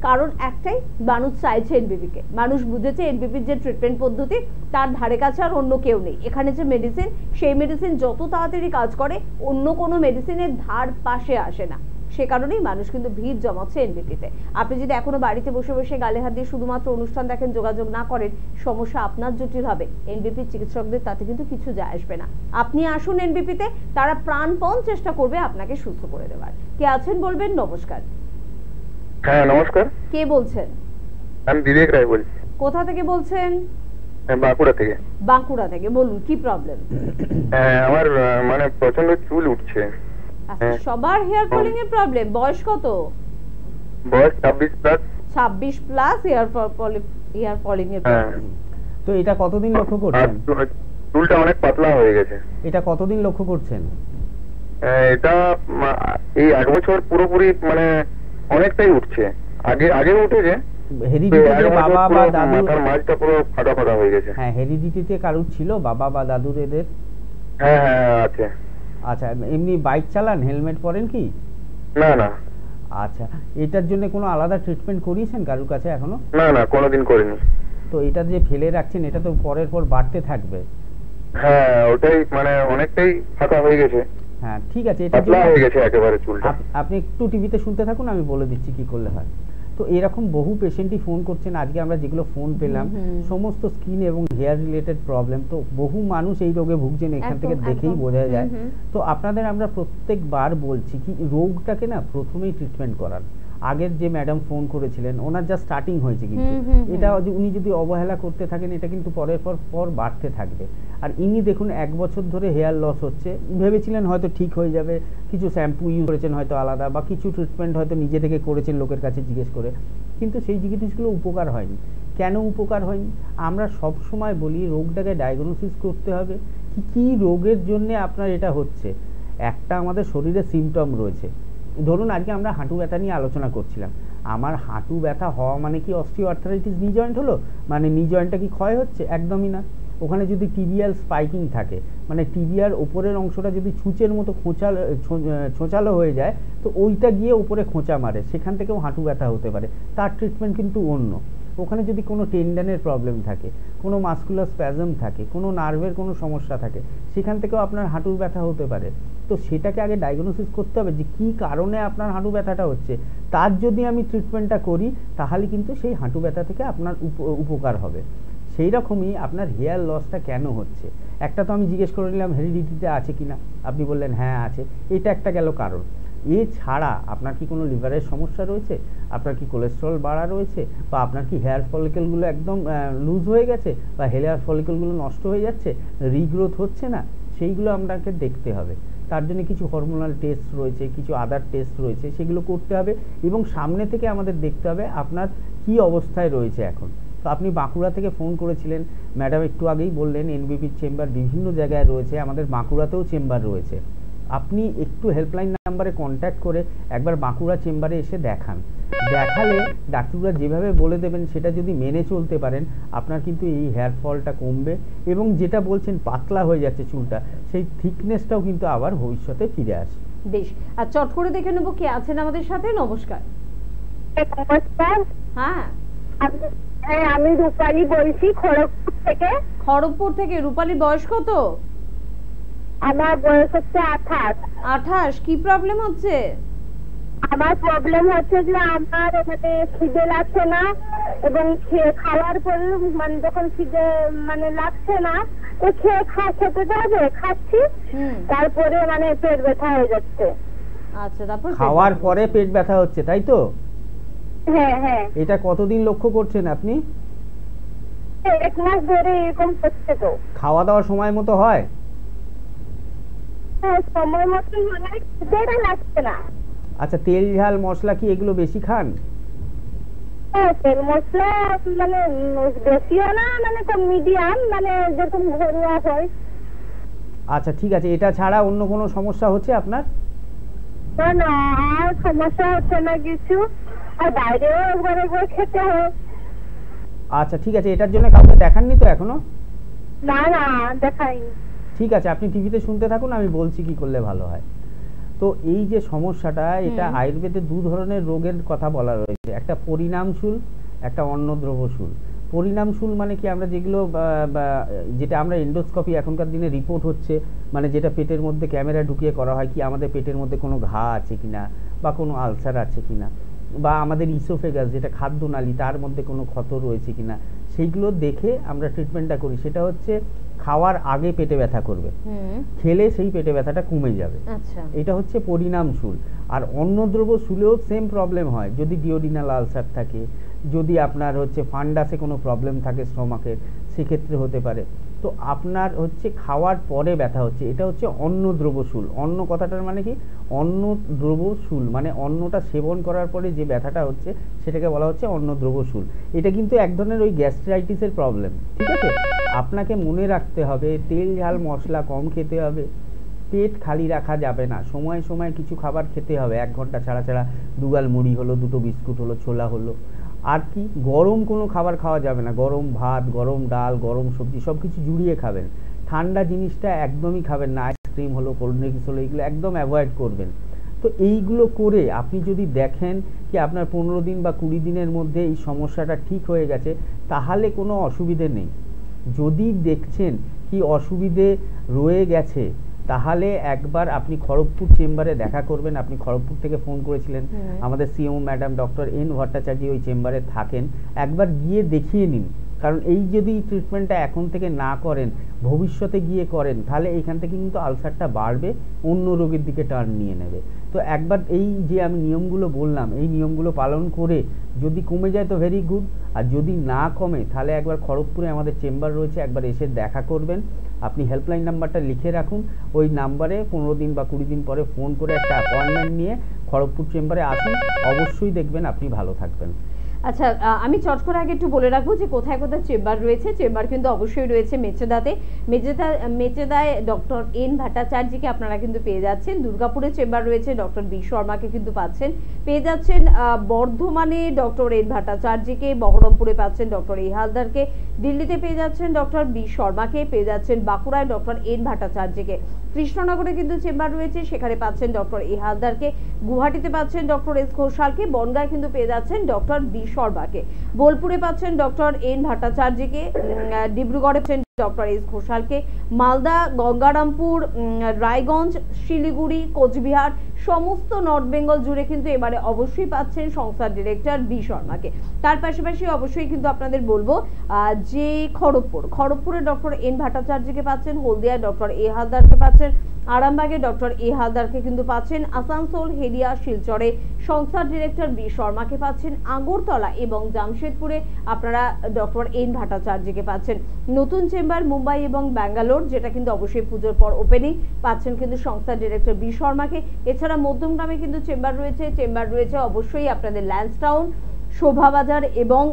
কারণ একটাই, মানুষ চাইছে এনবিপিকে, মানুষ বুঝেছে এনবিপির যে ট্রিটমেন্ট পদ্ধতি তার ধারে কাছে আর অন্য কেউ নেই। এখানে যে মেডিসিন, সেই মেডিসিন যত তাড়াতাড়ি কাজ করে অন্য কোনো মেডিসিনের ধার পাশে আসে না। সে কারণেই মানুষ কিন্তু ভিড় জমাচ্ছে এনবিপিতে। আপনি যদি এখনো বাড়িতে বসে বসে গালে হাত দিয়ে শুধুমাত্র অনুষ্ঠান দেখেন, যোগাযোগ না করেন, সমস্যা আপনার জটিল হবে। এনবিপির চিকিৎসকদের তাতে কিন্তু কিছু যায় আসবে না। আপনি আসুন এনবিপিতে, তারা প্রাণপণ চেষ্টা করবে আপনাকে সুস্থ করে দেওয়ার। কে আছেন বলবেন? নমস্কার। হ্যাঁ নমস্কার। কে বলছেন? আমি বিবেক রায় বলছি। কোথা থেকে বলছেন? বাঁকুড়া থেকে। বাঁকুড়া থেকে, বলুন কি প্রবলেম? আমার মানে প্রচন্ড চুল উঠছে। সবার হেয়ার ফলিং এর প্রবলেম। বয়স কত? বয়স 26 প্লাস। 26 প্লাস হেয়ার ফলিং এর প্রবলেম। তো এটা কতদিন লক্ষ্য করছেন? চুলটা অনেক পাতলা হয়ে গেছে। এটা কতদিন লক্ষ্য করছেন? এটা এই 1 বছর পুরোপুরি মানে অনেকটাই উঠছে। আগে উঠেছে। হেরিডিটিতে বাবা বা দাদু, মাথার মাঝটা পুরো ফাটা ফাটা হয়ে গেছে। হ্যাঁ, হেরিডিটিতে কারুর ছিল বাবা বা দাদুর এদের? হ্যাঁ আছে। আচ্ছা, এমনি বাইক চালান, হেলমেট পরেন কি? না না। আচ্ছা, এটার জন্য কোনো আলাদা ট্রিটমেন্ট করিয়েছেন কারুর কাছে এখনো? না কোনোদিন করিনি। তো এটা যে ফেলে রাখছেন, এটা তো পরের পর বাড়তে থাকবে। হ্যাঁ, ওটাই মানে অনেকটাই ফাটা হয়ে গেছে। হ্যাঁ ঠিক আছে, এটা পাতলা হয়ে গেছে একেবারে চুলটা। আপনি একটু টিভিতে শুনতে থাকুন, আমি বলে দিচ্ছি কি করলে হয়। তো এরকম বহু পেশেন্টই ফোন করছেন। আজকে আমরা যেগুলো ফোন পেলাম সমস্ত স্কিন এবং হেয়ার রিলেটেড প্রবলেম। তো বহু মানুষ এই রোগে ভুগছেন, এখান থেকে দেখেই বোঝা যায়। তো আপনাদের আমরা প্রত্যেকবার বলছি কি রোগটাকে না প্রথমেই ট্রিটমেন্ট করার। আগের যে ম্যাডাম ফোন করেছিলেন, ওনার যা স্টার্টিং হয়েছে, কিন্তু এটা উনি যদি অবহেলা করতে থাকেন, এটা কিন্তু পরের পর বাড়তে থাকবে। আর ইনি দেখুন 1 বছর ধরে হেয়ার লস হচ্ছে। ভেবেছিলেন হয়তো ঠিক হয়ে যাবে, কিছু শ্যাম্পু ইউজ করেছেন হয়তো আলাদা, বা কিছু ট্রিটমেন্ট হয়তো নিজে থেকে করেছেন লোকের কাছে জিজ্ঞেস করে, কিন্তু সেই জিনিসগুলো উপকার হয়নি। কেন উপকার হয়নি? আমরা সব সময় বলি রোগটাকে ডায়াগনোসিস করতে হবে, কি রোগের জন্য আপনার এটা হচ্ছে। একটা আমাদের শরীরে সিমটম রয়েছে। ধরুন আজকে আমরা হাঁটু ব্যথা নিয়ে আলোচনা করছিলাম। আমার হাঁটু ব্যথা হওয়া মানে কি অস্টিওআর্থ্রাইটিস নি জয়েন্ট হলো? মানে নি জয়েন্টটা কি ক্ষয় হচ্ছে? একদমই না। ওখানে যদি টিবিয়াল স্পাইকিং থাকে, মানে টিবিয়ার ওপরের অংশটা যদি ছুঁচের মতো ছোঁচালো হয়ে যায়, তো ওইটা গিয়ে উপরে খোঁচা মারে, সেখান থেকেও হাঁটু ব্যথা হতে পারে। তার ট্রিটমেন্ট কিন্তু অন্য। ওখানে যদি কোনো টেন্ডনের প্রবলেম থাকে, কোনো মাসকুলার স্প্যাজম থাকে, কোনো নার্ভের কোনো সমস্যা থাকে, সেখান থেকেও আপনার হাঁটুর ব্যথা হতে পারে। তো সেটাকে আগে ডায়াগনোসিস করতে হবে যে কী কারণে আপনার হাঁটু ব্যথাটা হচ্ছে। তার যদি আমি ট্রিটমেন্টটা করি, তাহলে কিন্তু সেই হাঁটু ব্যথা থেকে আপনার উপকার হবে। সেই রকমই আপনার হেয়ার লসটা কেন হচ্ছে। একটা তো আমি জিজ্ঞেস করে নিলাম হেরিডিটিতে আছে কিনা, আপনি বললেন হ্যাঁ আছে, এটা একটা গেল কারণ। এছাড়া আপনার কি কোনো লিভারের সমস্যা রয়েছে, আপনার কি কোলেস্ট্রল বাড়া রয়েছে, বা আপনার কি হেয়ার ফলিকেলগুলো একদম লুজ হয়ে গেছে, বা হেয়ার ফলিকেলগুলো নষ্ট হয়ে যাচ্ছে, রিগ্রোথ হচ্ছে না, সেইগুলো আপনাকে দেখতে হবে। তার জন্য কিছু হরমোনাল টেস্ট রয়েছে, কিছু আদার টেস্ট রয়েছে, সেগুলো করতে হবে। এবং সামনে থেকে আমাদের দেখতে হবে আপনার কি অবস্থায় রয়েছে এখন। তো আপনি বাঁকুড়া থেকে ফোন করেছিলেন, ম্যাডাম একটু আগেই বললেন এনবিপির চেম্বার বিভিন্ন জায়গায় রয়েছে, আমাদের বাঁকুড়াতেও চেম্বার রয়েছে। আপনি একটু হেল্পলাইন নাম্বারে কন্ট্যাক্ট করে একবার বাঁকুড়া চেম্বারে এসে দেখান। দেখালে ডাক্তাররা যেভাবে বলে দেবেন সেটা যদি মেনে চলতে পারেন, আপনার কিন্তু এই হেয়ার ফলটা কমবে। এবং যেটা বলছেন পাতলা হয়ে যাচ্ছে চুলটা, সেই থিকনেসটাও কিন্তু আবার ভবিষ্যতে ফিরে আসে। বেশ, আর চট করে দেখে নেবো কে আছেন আমাদের সাথে। নমস্কার। নমস্কার। হ্যাঁ আমি রূপালী বলছি, খড়গপুর থেকে। খড়গপুর থেকে। রূপালী, বয়স কত? আমার বয়স হচ্ছে 28। 28। কি প্রবলেম হচ্ছে? আমার প্রবলেম হচ্ছে যে আমার মানে খিদে লাগছে না, এবং খাওয়ার পরে মানে যখন খিদে মানে লাগছে না, তো খেতে যাবে খাচ্ছি, তারপরে মানে পেট ব্যথা হয়ে যাচ্ছে। আচ্ছা, তারপর খাওয়ার পরে পেট ব্যথা হচ্ছে, তাই তো? হ্যাঁ হ্যাঁ। এটা কতদিন লক্ষ্য করছেন আপনি? 1 মাস ধরে এরকম হচ্ছে। তো খাওয়া দাওয়ার সময় মতো হয়? হ্যাঁ, সময় মতো মানে খিদেটা লাগছে না। আচ্ছা, তেল ঝাল মশলা কি এগুলো বেশি খান? হ্যাঁ, তেল মশলা মানে বেশিও না, মানে মিডিয়াম, মানে যেরকম ঘরোয়া হয়। আচ্ছা ঠিক আছে, এটা ছাড়া অন্য কোনো সমস্যা হচ্ছে আপনার? না আর সমস্যা হচ্ছে না কিছু, আর বাইরেও একবার একবার খেতে হয়। আচ্ছা ঠিক আছে, এটার জন্য কাউকে দেখাননি তো এখনো? না না দেখাইনি। ঠিক আছে, আপনি টিভিতে শুনতে থাকুন, আমি বলছি কি করলে ভালো হয়। তো এই যে সমস্যাটা, এটা আয়ুর্বেদে দু ধরনের রোগের কথা বলা রয়েছে, একটা পরিণামশূল, একটা অন্নদ্রব্যশূল। পরিণামশূল মানে কি, আমরা যেগুলো যেটা আমরা এন্ডোস্কোপি এখনকার দিনে রিপোর্ট হচ্ছে, মানে যেটা পেটের মধ্যে ক্যামেরা ঢুকিয়ে করা হয়, কি আমাদের পেটের মধ্যে কোনো ঘা আছে কিনা, বা কোনো আলসার আছে কিনা, বা আমাদের ইসোফেগাস যেটা খাদ্যনালী তার মধ্যে কোনো ক্ষত রয়েছে কিনা, সেইগুলো দেখে আমরা ট্রিটমেন্টটা করি। সেটা হচ্ছে খাওয়ার আগে পেটে ব্যথা করবে, খেলে সেই পেটে ব্যথাটা কমে যাবে, এটা হচ্ছে পরিণামশূল। আর অন্নদ্রব্যশূলেও সেম প্রবলেম হয়, যদি ডিওডিনাল আলসার থাকে, যদি আপনার হচ্ছে ফান্ডাসে কোনো প্রবলেম থাকে স্টমাকের, সেক্ষেত্রে হতে পারে। তো আপনার হচ্ছে খাওয়ার পরে ব্যথা হচ্ছে, এটা হচ্ছে অন্নদ্রব্যশূল। অন্ন কথাটার মানে কি, অন্নদ্রব্যশূল মানে অন্নটা সেবন করার পরে যে ব্যথাটা হচ্ছে সেটাকে বলা হচ্ছে অন্নদ্রব্যশূল। এটা কিন্তু এক ধরনের ওই গ্যাস্ট্রাইটিসের প্রবলেম, ঠিক আছে? আপনাকে মনে রাখতে হবে তেল ঝাল মশলা কম খেতে হবে, পেট খালি রাখা যাবে না, সময় সময় কিছু খাবার খেতে হবে, 1 ঘন্টা ছাড়া ছাড়া দুগাল মুড়ি হলো, 2টো বিস্কুট হলো, ছোলা হলো। আর কি, গরম কোনো খাবার খাওয়া যাবে না, গরম ভাত, গরম ডাল, গরম সবজি সব কিছু জুড়িয়ে খাবেন। ঠান্ডা জিনিসটা একদমই খাবেন না, আইসক্রিম হলো, কোল্ড ড্রিঙ্কস হলো, এগুলো একদম অ্যাভয়েড করবেন। তো এইগুলো করে আপনি যদি দেখেন কি আপনার 15 দিন বা 20 দিনের মধ্যে এই সমস্যাটা ঠিক হয়ে গেছে, তাহলে কোনো অসুবিধে নেই। যদি দেখছেন কি অসুবিধে রয়ে গেছে, তাহলে একবার আপনি খড়গপুর চেম্বারে দেখা করবেন। আপনি খড়গপুর থেকে ফোন করেছিলেন, আমাদের CMO madam doctor N Bhattacharya ওই চেম্বারে থাকেন, একবার গিয়ে দেখিয়ে নিন। কারণ এই যদি ট্রিটমেন্টটা এখন থেকে না করেন, ভবিষ্যতে গিয়ে করেন, তাহলে এইখান থেকে কিন্তু আলসারটা বাড়বে, অন্য রোগের দিকে টার্ন নিয়ে নেবে। তো একবার এই যে আমি নিয়মগুলো বললাম, এই নিয়মগুলো পালন করে যদি কমে যায় তো ভেরি গুড, আর যদি না কমে তাহলে একবার খড়গপুরে আমাদের চেম্বার রয়েছে, একবার এসে দেখা করবেন। আপনি হেল্পলাইন নাম্বারটা লিখে রাখুন, ওই নাম্বারে 15 দিন বা 20 দিন পরে ফোন করে একটা অ্যাপয়েন্টমেন্ট নিয়ে খড়গপুর চেম্বারে আসুন, অবশ্যই দেখবেন আপনি ভালো থাকবেন। আচ্ছা, আমি চট করে আগে একটু বলে রাখবো যে কোথায় কোথায় চেম্বার রয়েছে। চেম্বার কিন্তু অবশ্যই রয়েছে মেচেদাতে, মেচেদায় ডক্টর এন ভট্টাচার্যকে আপনারা কিন্তু পেয়ে যাচ্ছেন। দুর্গাপুরে চেম্বার রয়েছে, ডক্টর বি শর্মাকে কিন্তু পাচ্ছেন, পেয়ে যাচ্ছেন। বর্ধমানে ডক্টর এন ভট্টাচার্যকে, বহরমপুরে পাচ্ছেন ডক্টর এ হালদারকে, দিল্লিতে পেয়ে যাচ্ছেন ডক্টর বি শর্মাকে, পেয়ে যাচ্ছেন বাঁকুড়ায় ডক্টর এন ভট্টাচার্যকে, কৃষ্ণনগরে কিন্তু চেম্বার রয়েছে, সেখানে পাচ্ছেন ডক্টর এ হালদারকে, গুয়াহাটিতে পাচ্ছেন ডক্টর এস ঘোষালকে, বনগাঁয় কিন্তু পেয়ে যাচ্ছেন ডক্টর বি শর্মাকে, বোলপুরে পাচ্ছেন ডক্টর এন ভট্টাচার্যকে, ডিব্রুগড়ে পাচ্ছেন ডক্টর এস ঘোষালকে, মালদা, গঙ্গারামপুর, রায়গঞ্জ, শিলিগুড়ি, কোচবিহার, সমস্ত নর্থ বেঙ্গল জুড়ে কিন্তু এবারে অবশ্যই পাচ্ছেন সংস্থার ডিরেক্টর বি শর্মাকে। তার পাশাপাশি অবশ্যই কিন্তু আপনাদের বলবো যে খড়গপুরে ডক্টর এন ভট্টাচার্যকে পাচ্ছেন, হলদিয়ায় ডক্টর এ হালদারকে পাচ্ছেন, আরামবাগে ডক্টর এ হালদারকে কিন্তু পাচ্ছেন, আসানসোল, হেরিয়া, শিলচরে সংস্থার ডিরেক্টর বি শর্মাকে পাচ্ছেন, আগরতলা এবং জামশেদপুরে আপনারা ডক্টর এন ভট্টাচার্যকে পাচ্ছেন। নতুন চেম্বার মুম্বাই এবং ব্যাঙ্গালোর, যেটা কিন্তু অবশ্যই পুজোর পর ওপেনিং, পাচ্ছেন কিন্তু সংস্থার ডিরেক্টর বি শর্মাকে। এছাড়া মধ্যমগ্রামে কিন্তু চেম্বার রয়েছে অবশ্যই আপনাদের ল্যান্সটাউন, শোভাবাজার এবং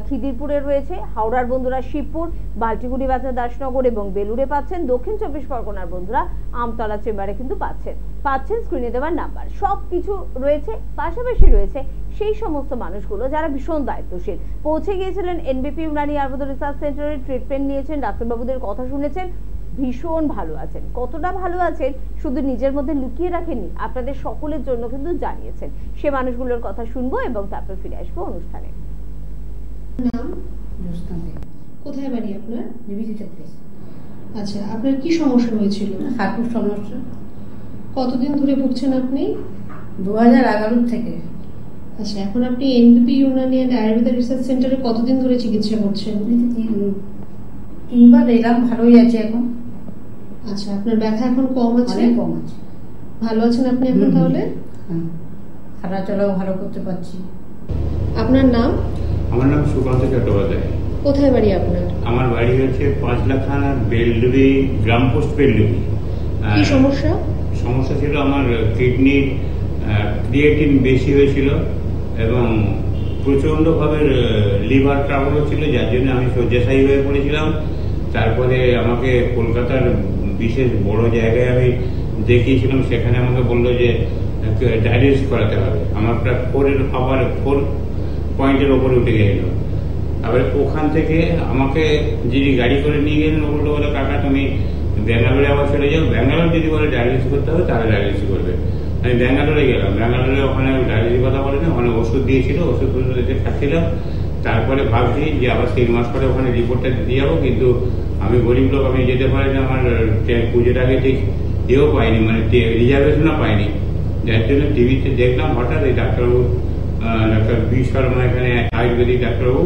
খিদিরপুরে রয়েছে, হাওড়ার বন্ধুরা শিবপুর, বাল্টিগুড়ি বাজার, দাসনগর এবং বেলুড়ে পাচ্ছেন, দক্ষিণ 24 পরগনার বন্ধুরা আমতলা চেম্বারে কিন্তু পাচ্ছেন স্ক্রিনে দেওয়ার নাম্বার। সব কিছু রয়েছে, পাশাপাশি রয়েছে সেই সমস্ত মানুষগুলো যারা ভীষণ দায়িত্বশীল, পৌঁছে গিয়েছিলেন এনবিপি ইউনানি আয়ুর্বেদ রিসার্চ সেন্টারে, ট্রিটমেন্ট নিয়েছেন, ডাক্তারবাবুদের কথা শুনেছেন, ভীষণ ভালো আছেন। কতটা ভালো আছেন শুধু নিজের মধ্যে লুকিয়ে রাখেননি, আপনাদের সকলের জন্য কিন্তু জানিয়েছেন। সে মানুষগুলোর কথা শুনবো এবং তারপর ফিরে আসবো অনুষ্ঠানে। নাম? কোথায় বাড়ি আপনার? আচ্ছা, আপনার কি সমস্যা হয়েছিল? হাঁটুর সমস্যা। কতদিন ধরে ভুগছেন আপনি? 2011 থেকে। আচ্ছা, এখন আপনি এনবিপি ইউনানি আয়ুর্বেদ রিসার্চ সেন্টারে কতদিন ধরে চিকিৎসা করছেন? 3বার এলাম, ভালোই আছে এখন। আচ্ছা, আপনার ব্যথা এখন কম আছে? কম আছে। ভালো আছেন আপনি এখন তাহলে? হ্যাঁ, হাঁটা চলাও ভালো করতে পারছি। আপনার নাম? আমার নাম সুকান্ত চট্টোপাধ্যায়। কোথায় বাড়ি আপনার? আমার বাড়ি হচ্ছে 5 লাখ থানার বেলডুবি, গ্রাম পোস্ট বেলডুবি। কি সমস্যা? সমস্যা ছিল আমার কিডনির ক্রিয়েটিন বেশি হয়েছিল এবং প্রচণ্ডভাবে লিভার ট্রাবল হচ্ছিল, যার জন্য আমি শয্যাশায়ী হয়ে পড়েছিলাম। তারপরে আমাকে কলকাতার বিশেষ বড় জায়গায় আমি দেখিয়েছিলাম, সেখানে আমাকে বললো যে ডায়ালিসিস করাতে হবে। আমার প্রায় 4 পয়েন্টের ওপরে উঠে গেছিল। তারপরে ওখান থেকে আমাকে যিনি গাড়ি করে নিয়ে গেলেন ও বললো, কাকা তুমি ব্যাঙ্গালোরে আবার চলে যাও, ব্যাঙ্গালোর যদি বলে ডায়ালিসিস করতে হবে তাহলে ডায়ালিসিস করবে। আমি ব্যাঙ্গালোরে গেলাম, ব্যাঙ্গালোরে ওখানে ডায়ালিসিস কথা বলে না, ওখানে ওষুধ দিয়েছিল, ওষুধ খাচ্ছিলাম। তারপরে ভাবছি যে আবার 3 মাস পরে ওখানে রিপোর্টটা দিয়ে যাবো, কিন্তু আমি গরিব লোক, আমি যেতে পারি না, আমার পুজোর আগে ঠিক এও পাইনি, মানে রিজার্ভেশনও পাইনি। যার জন্য টিভিতে দেখলাম হঠাৎ এই ডাক্তারবাবু, ডাক্তার বি শর্মা, এখানে আয়ুর্বেদিক ডাক্তারবাবু,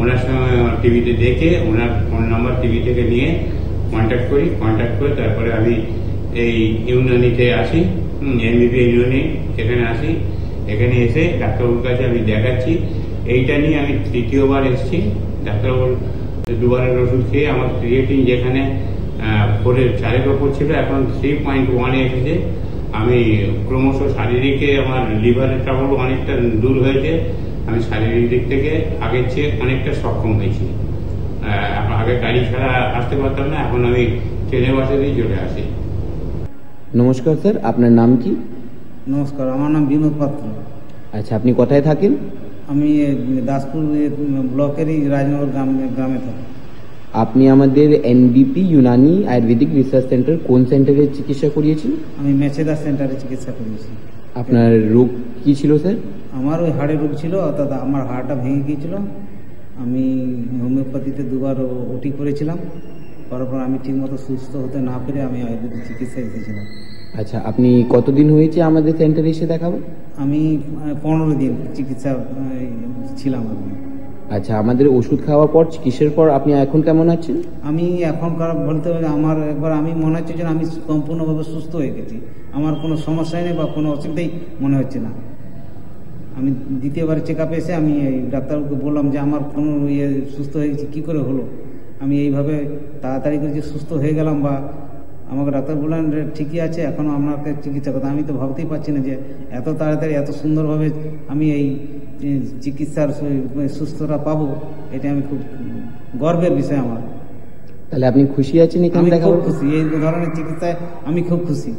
ওনার সঙ্গে টিভিতে দেখে ওনার ফোন নাম্বার টিভি থেকে নিয়ে কন্ট্যাক্ট করে তারপরে আমি এই ইউনানিতে আসি, এমবিপি ইউনানি এখানে আসি। এখানে এসে ডাক্তারবাবুর কাছে আমি দেখাচ্ছি। এইটা নিয়ে আমি 3য় বার এসেছি। ডাক্তারবাবুর 2বারের ওষুধ খেয়ে আমার ক্রিয়েটিন যেখানে 4-এর ওপর ছিল এখন 3.1-এ এসেছে। আমি ক্রমশ শারীরিকে আমার লিভারের ট্রাবল অনেকটা দূর হয়েছে। আমি শারীরিক দিক থেকে আগের চেয়ে অনেকটা সক্ষম হয়েছি। আগে গাড়ি ছাড়া আসতে পারতাম না, এখন আমি ট্রেনে বাসে দিয়ে চলে আসি। নমস্কার স্যার, আপনার নাম কি? নমস্কার, আমার নাম বিনোদ পাত্র। আচ্ছা, আপনি কোথায় থাকেন? আমি দাসপুর ব্লকেরই রাজনগর গ্রামে থাকি। আপনি আমাদের এনবিপি ইউনানি আয়ুর্বেদিক রিসার্চ সেন্টার কোন সেন্টারে চিকিৎসা করিয়েছেন? আমি মেছেদা সেন্টারে চিকিৎসা করিয়েছি। আপনার রোগ কি ছিল স্যার? আমার ওই হাড়ের রোগ ছিল, অর্থাৎ আমার হাড়টা ভেঙে গিয়েছিল। আমি হোমিওপ্যাথিতে 2বার ওটি করেছিলাম, করার পর আমি ঠিকমতো সুস্থ হতে না পেরে আমি আয়ুর্বেদিক চিকিৎসায় এসেছিলাম। আচ্ছা, আপনি কতদিন হয়েছে আমাদের সেন্টারে এসে দেখাবো? আমি 15 দিন চিকিৎসা ছিলাম আমি। আচ্ছা, আমাদের ওষুধ খাওয়ার পর, চিকিৎসার পর আপনি এখন কেমন আছেন? আমি এখনকার বলতে আমার একবার আমি মনে হচ্ছে যে আমি সম্পূর্ণভাবে সুস্থ হয়ে গেছি। আমার কোনো সমস্যাই নেই বা কোনো অসুবিধাই মনে হচ্ছে না। আমি 2য়বার চেক আপে এসে আমি এই ডাক্তারবাবুকে বললাম যে আমার কোনো সুস্থ হয়ে গেছি, কী করে হলো? আমি এইভাবে তাড়াতাড়ি করে যে সুস্থ হয়ে গেলাম, বা আমাকে ডাক্তার বললেন ঠিকই আছে, এখনও আপনাকে চিকিৎসা করতে। আমি তো ভাবতেই পারছি না যে এত তাড়াতাড়ি এত সুন্দরভাবে আমি এই চিকিৎসার সুস্থতা পাবো। এটা আমি খুব গর্বের বিষয় আমার। তাহলে আপনি খুশি আছেন এখানে? আমি খুব খুশি, এই ধরনের চিকিৎসায় আমি খুব খুশি।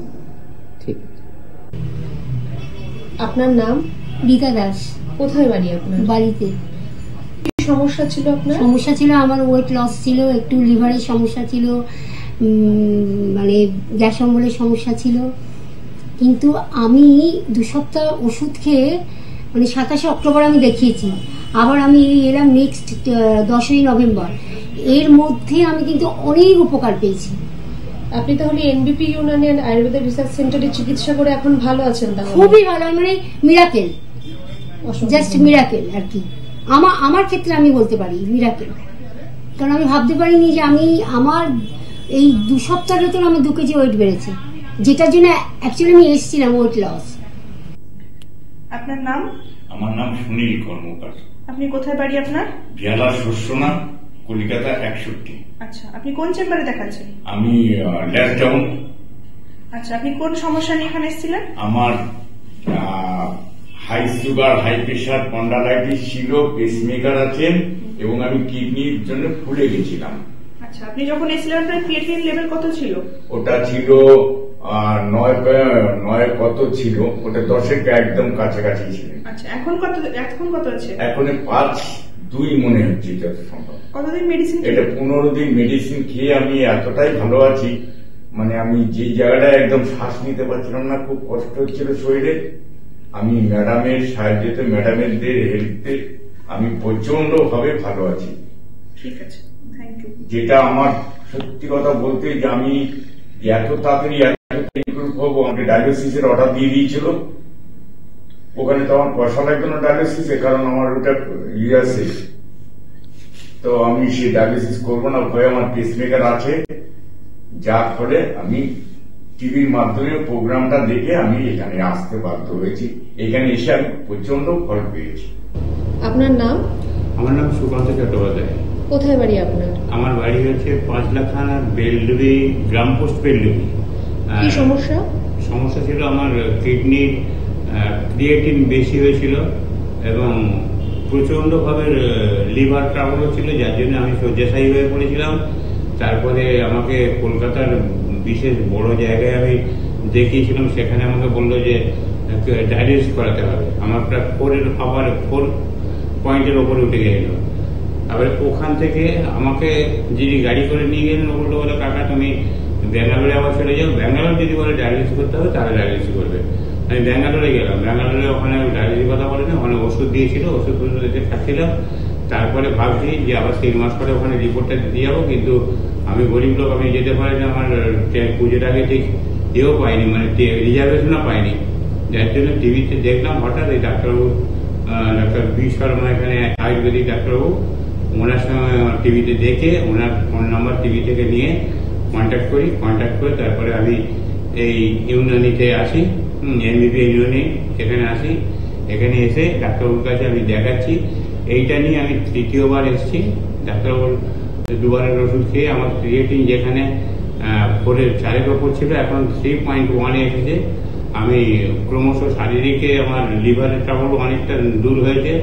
ঠিক। আপনার নাম? রীতা দাস। কোথায় বাড়ি আপনার? বাড়িতে। কি সমস্যা ছিল আপনার? সমস্যা ছিল আমার ওয়েট লস ছিল, একটু লিভারের সমস্যা ছিল, মানে গ্যাস অম্বলের সমস্যা ছিল। কিন্তু আমি 2 সপ্তাহ ওষুধ খেয়ে, মানে 27 অক্টোবর আমি দেখিয়েছি, আবার আমি এলাম নেক্সট 10ই নভেম্বর। এর মধ্যে আমি কিন্তু অনেক উপকার পেয়েছি। আপনি তাহলে এনবিপি ইউনানি আয়ুর্বেদিক রিসার্চ সেন্টারে চিকিৎসা করে এখন ভালো আছেন? তাহলে খুবই ভালো, মানে মিরাকেল, জাস্ট মিরাকেল আর কি। আমার ক্ষেত্রে আমি বলতে পারি মিরাকেল, কারণ আমি ভাবতে পারিনি যে আমার এই 2 সপ্তাহের ভেতর আমার 2 কেজি ওয়েট বেড়েছে, যেটার জন্য অ্যাকচুয়ালি আমি এসেছিলাম ওয়েট লস। আপনার নাম? আমার নাম সুনীল কর্মকার। আপনি কোথায় বাড়ি আপনার? ভিয়ালা শস্যনা, কলকাতা 61। আচ্ছা, আপনি কোন চেম্বারে দেখাচ্ছেন? আমি ল্যাসডাউন। আচ্ছা, আপনি কোন সমস্যা নিয়ে এখানে এসেছিলেন? আমার high sugar, high pressure, spondylitis ছিল, পেসমেকার আছে, এবং আমি কিডনির জন্য ফুলে গেছিলাম। আচ্ছা, আপনি যখন এসেছিলেন আপনার ক্রিয়েটিনিন লেভেল কত ছিল? ওটা ছিল 9 কত ছিল, ওটা 10-এর একদম কাছাকাছি ছিল। আচ্ছা, এখন কত আছে? এখন 5.2 মনে হচ্ছে যত সম্ভব। কতদিন মেডিসিন? এটা 15 দিন মেডিসিন খেয়ে আমি এতটাই ভালো আছি, মানে আমি যে জায়গাটায় একদম শ্বাস নিতে পারছিলাম না, খুব কষ্ট হচ্ছিল শরীরে। আমি ম্যাডামের সাহায্যে, ম্যাডামের হেল্পে আমি প্রচন্ড ভাবে ভালো আছি। ঠিক আছে, থ্যাংক ইউ। যেটা আমার সত্যি কথা বলতে, যে আমি এত তাড়াতাড়ি ইমপ্রুভ হবো, আমাকে ডায়ালিসিসের অর্ডার দিয়ে দিয়েছিল। ওখানে তো আমার পয়সা লাগবে না ডায়ালিসিসে, কারণ আমার ওটা আছে। তো আমি সেই ডায়ালিসিস করবো না, ভয়ে আমার পেসমেকার আছে, যার ফলে আমি টিভির মাধ্যমে প্রোগ্রামটা দেখে আমি এখানে আসতে বাধ্য হয়েছি। এখানে এসে আমি প্রচন্ড ফল পেয়েছি। আপনার নাম? আমার নাম সুকান্ত চট্টোপাধ্যায়। কোথায় বাড়ি আপনার? আমার বাড়ি হচ্ছে 5 লাখ থানার বেলডুবি, গ্রাম পোস্ট বেলডুবি। কি সমস্যা? সমস্যা ছিল আমার কিডনির ক্রিয়েটিন বেশি হয়েছিল এবং প্রচন্ডভাবে লিভার ট্রাবল ছিল, যার জন্য আমি শয্যাশায়ী হয়ে পড়েছিলাম। তারপরে আমাকে কলকাতার বিশেষ বড় জায়গায় আমি দেখিয়েছিলাম, সেখানে আমাকে বললো যে ডায়ালিসিস করাতে হবে। আমার প্রায় 4 পয়েন্টের ওপরে উঠে গেল। তারপরে ওখান থেকে আমাকে যিনি গাড়ি করে নিয়ে গেলেন ওগুলো বলে, কাকা তুমি ব্যাঙ্গালোরে আবার চলে যাও, ব্যাঙ্গালোর যদি বলে ডায়ালিসিস করতে হবে তাহলে ডায়ালিসিস করবে। আমি ব্যাঙ্গালোরে গেলাম, ব্যাঙ্গালোরে ওখানে ডায়ালিসিস কথা বলে না, ওখানে ওষুধ দিয়েছিল, ওষুধগুলো দিতে খাচ্ছিলাম। তারপরে ভাবছি যে আবার 3 মাস পরে ওখানে রিপোর্টটা দিতে যাবো, কিন্তু আমি গরিব লোক, আমি যেতে পারি না, আমার পুজোর আগে ঠিক এও পাইনি, মানে রিজার্ভেশনও পাইনি। যার জন্য টিভিতে দেখলাম হঠাৎ এই ডাক্তারবাবু, ডাক্তার বি শর্মা, এখানে আয়ুর্বেদিক ডাক্তারবাবু, ওনার সঙ্গে টিভিতে দেখে ওনার ফোন নাম্বার টিভি থেকে নিয়ে কন্ট্যাক্ট করে তারপরে আমি এই ইউনানিতে আসি, এমবিপি ইউনানি এখানে আসি। এখানে এসে ডাক্তারবাবুর কাছে আমি দেখাচ্ছি। এইটা নিয়ে আমি 3য় বার এসেছি। ডাক্তারবাবুর 2বারের ওষুধ খেয়ে আমার ক্রিয়েটিন যেখানে 4-এর ওপর ছিল এখন 3.1-এ এসেছে। আমি ক্রমশ শারীরিক আমার লিভারের ট্রাবল অনেকটা দূর হয়েছে।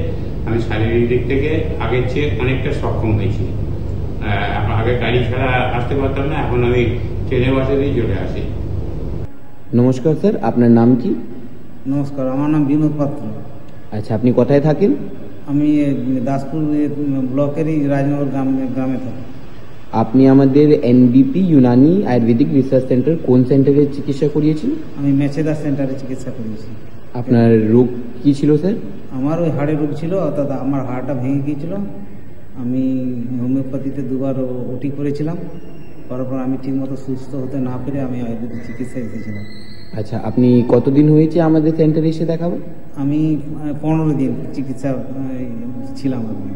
আমি শারীরিক দিক থেকে আগের চেয়ে অনেকটা সক্ষম হয়েছি। আগে গাড়ি ছাড়া আসতে পারতাম না, এখন আমি ট্রেনে বাসে দিয়ে চলে আসি। নমস্কার স্যার, আপনার নাম কি? নমস্কার, আমার নাম বিনোদ পাত্র। আচ্ছা, আপনি কোথায় থাকেন? আমি দাসপুর ব্লকেরই রাজনগর গ্রামে থাকি। আপনি আমাদের এনবিপি ইউনানি আয়ুর্বেদিক রিসার্চ সেন্টার কোন সেন্টারে চিকিৎসা করিয়েছেন? আমি মেছেদা সেন্টারে চিকিৎসা করিয়েছি। আপনার রোগ কি ছিল স্যার? আমার ওই হাড়ের রোগ ছিল, অর্থাৎ আমার হাড়টা ভেঙে গিয়েছিল। আমি হোমিওপ্যাথিতে 2বার ওটি করেছিলাম, করার পর আমি ঠিকমতো সুস্থ হতে না পেরে আমি আয়ুর্বেদিক চিকিৎসায় এসেছিলাম। আচ্ছা, আপনি কতদিন হয়েছে আমাদের সেন্টারে এসে দেখাবো? আমি 15 দিন চিকিৎসা ছিলাম আমি।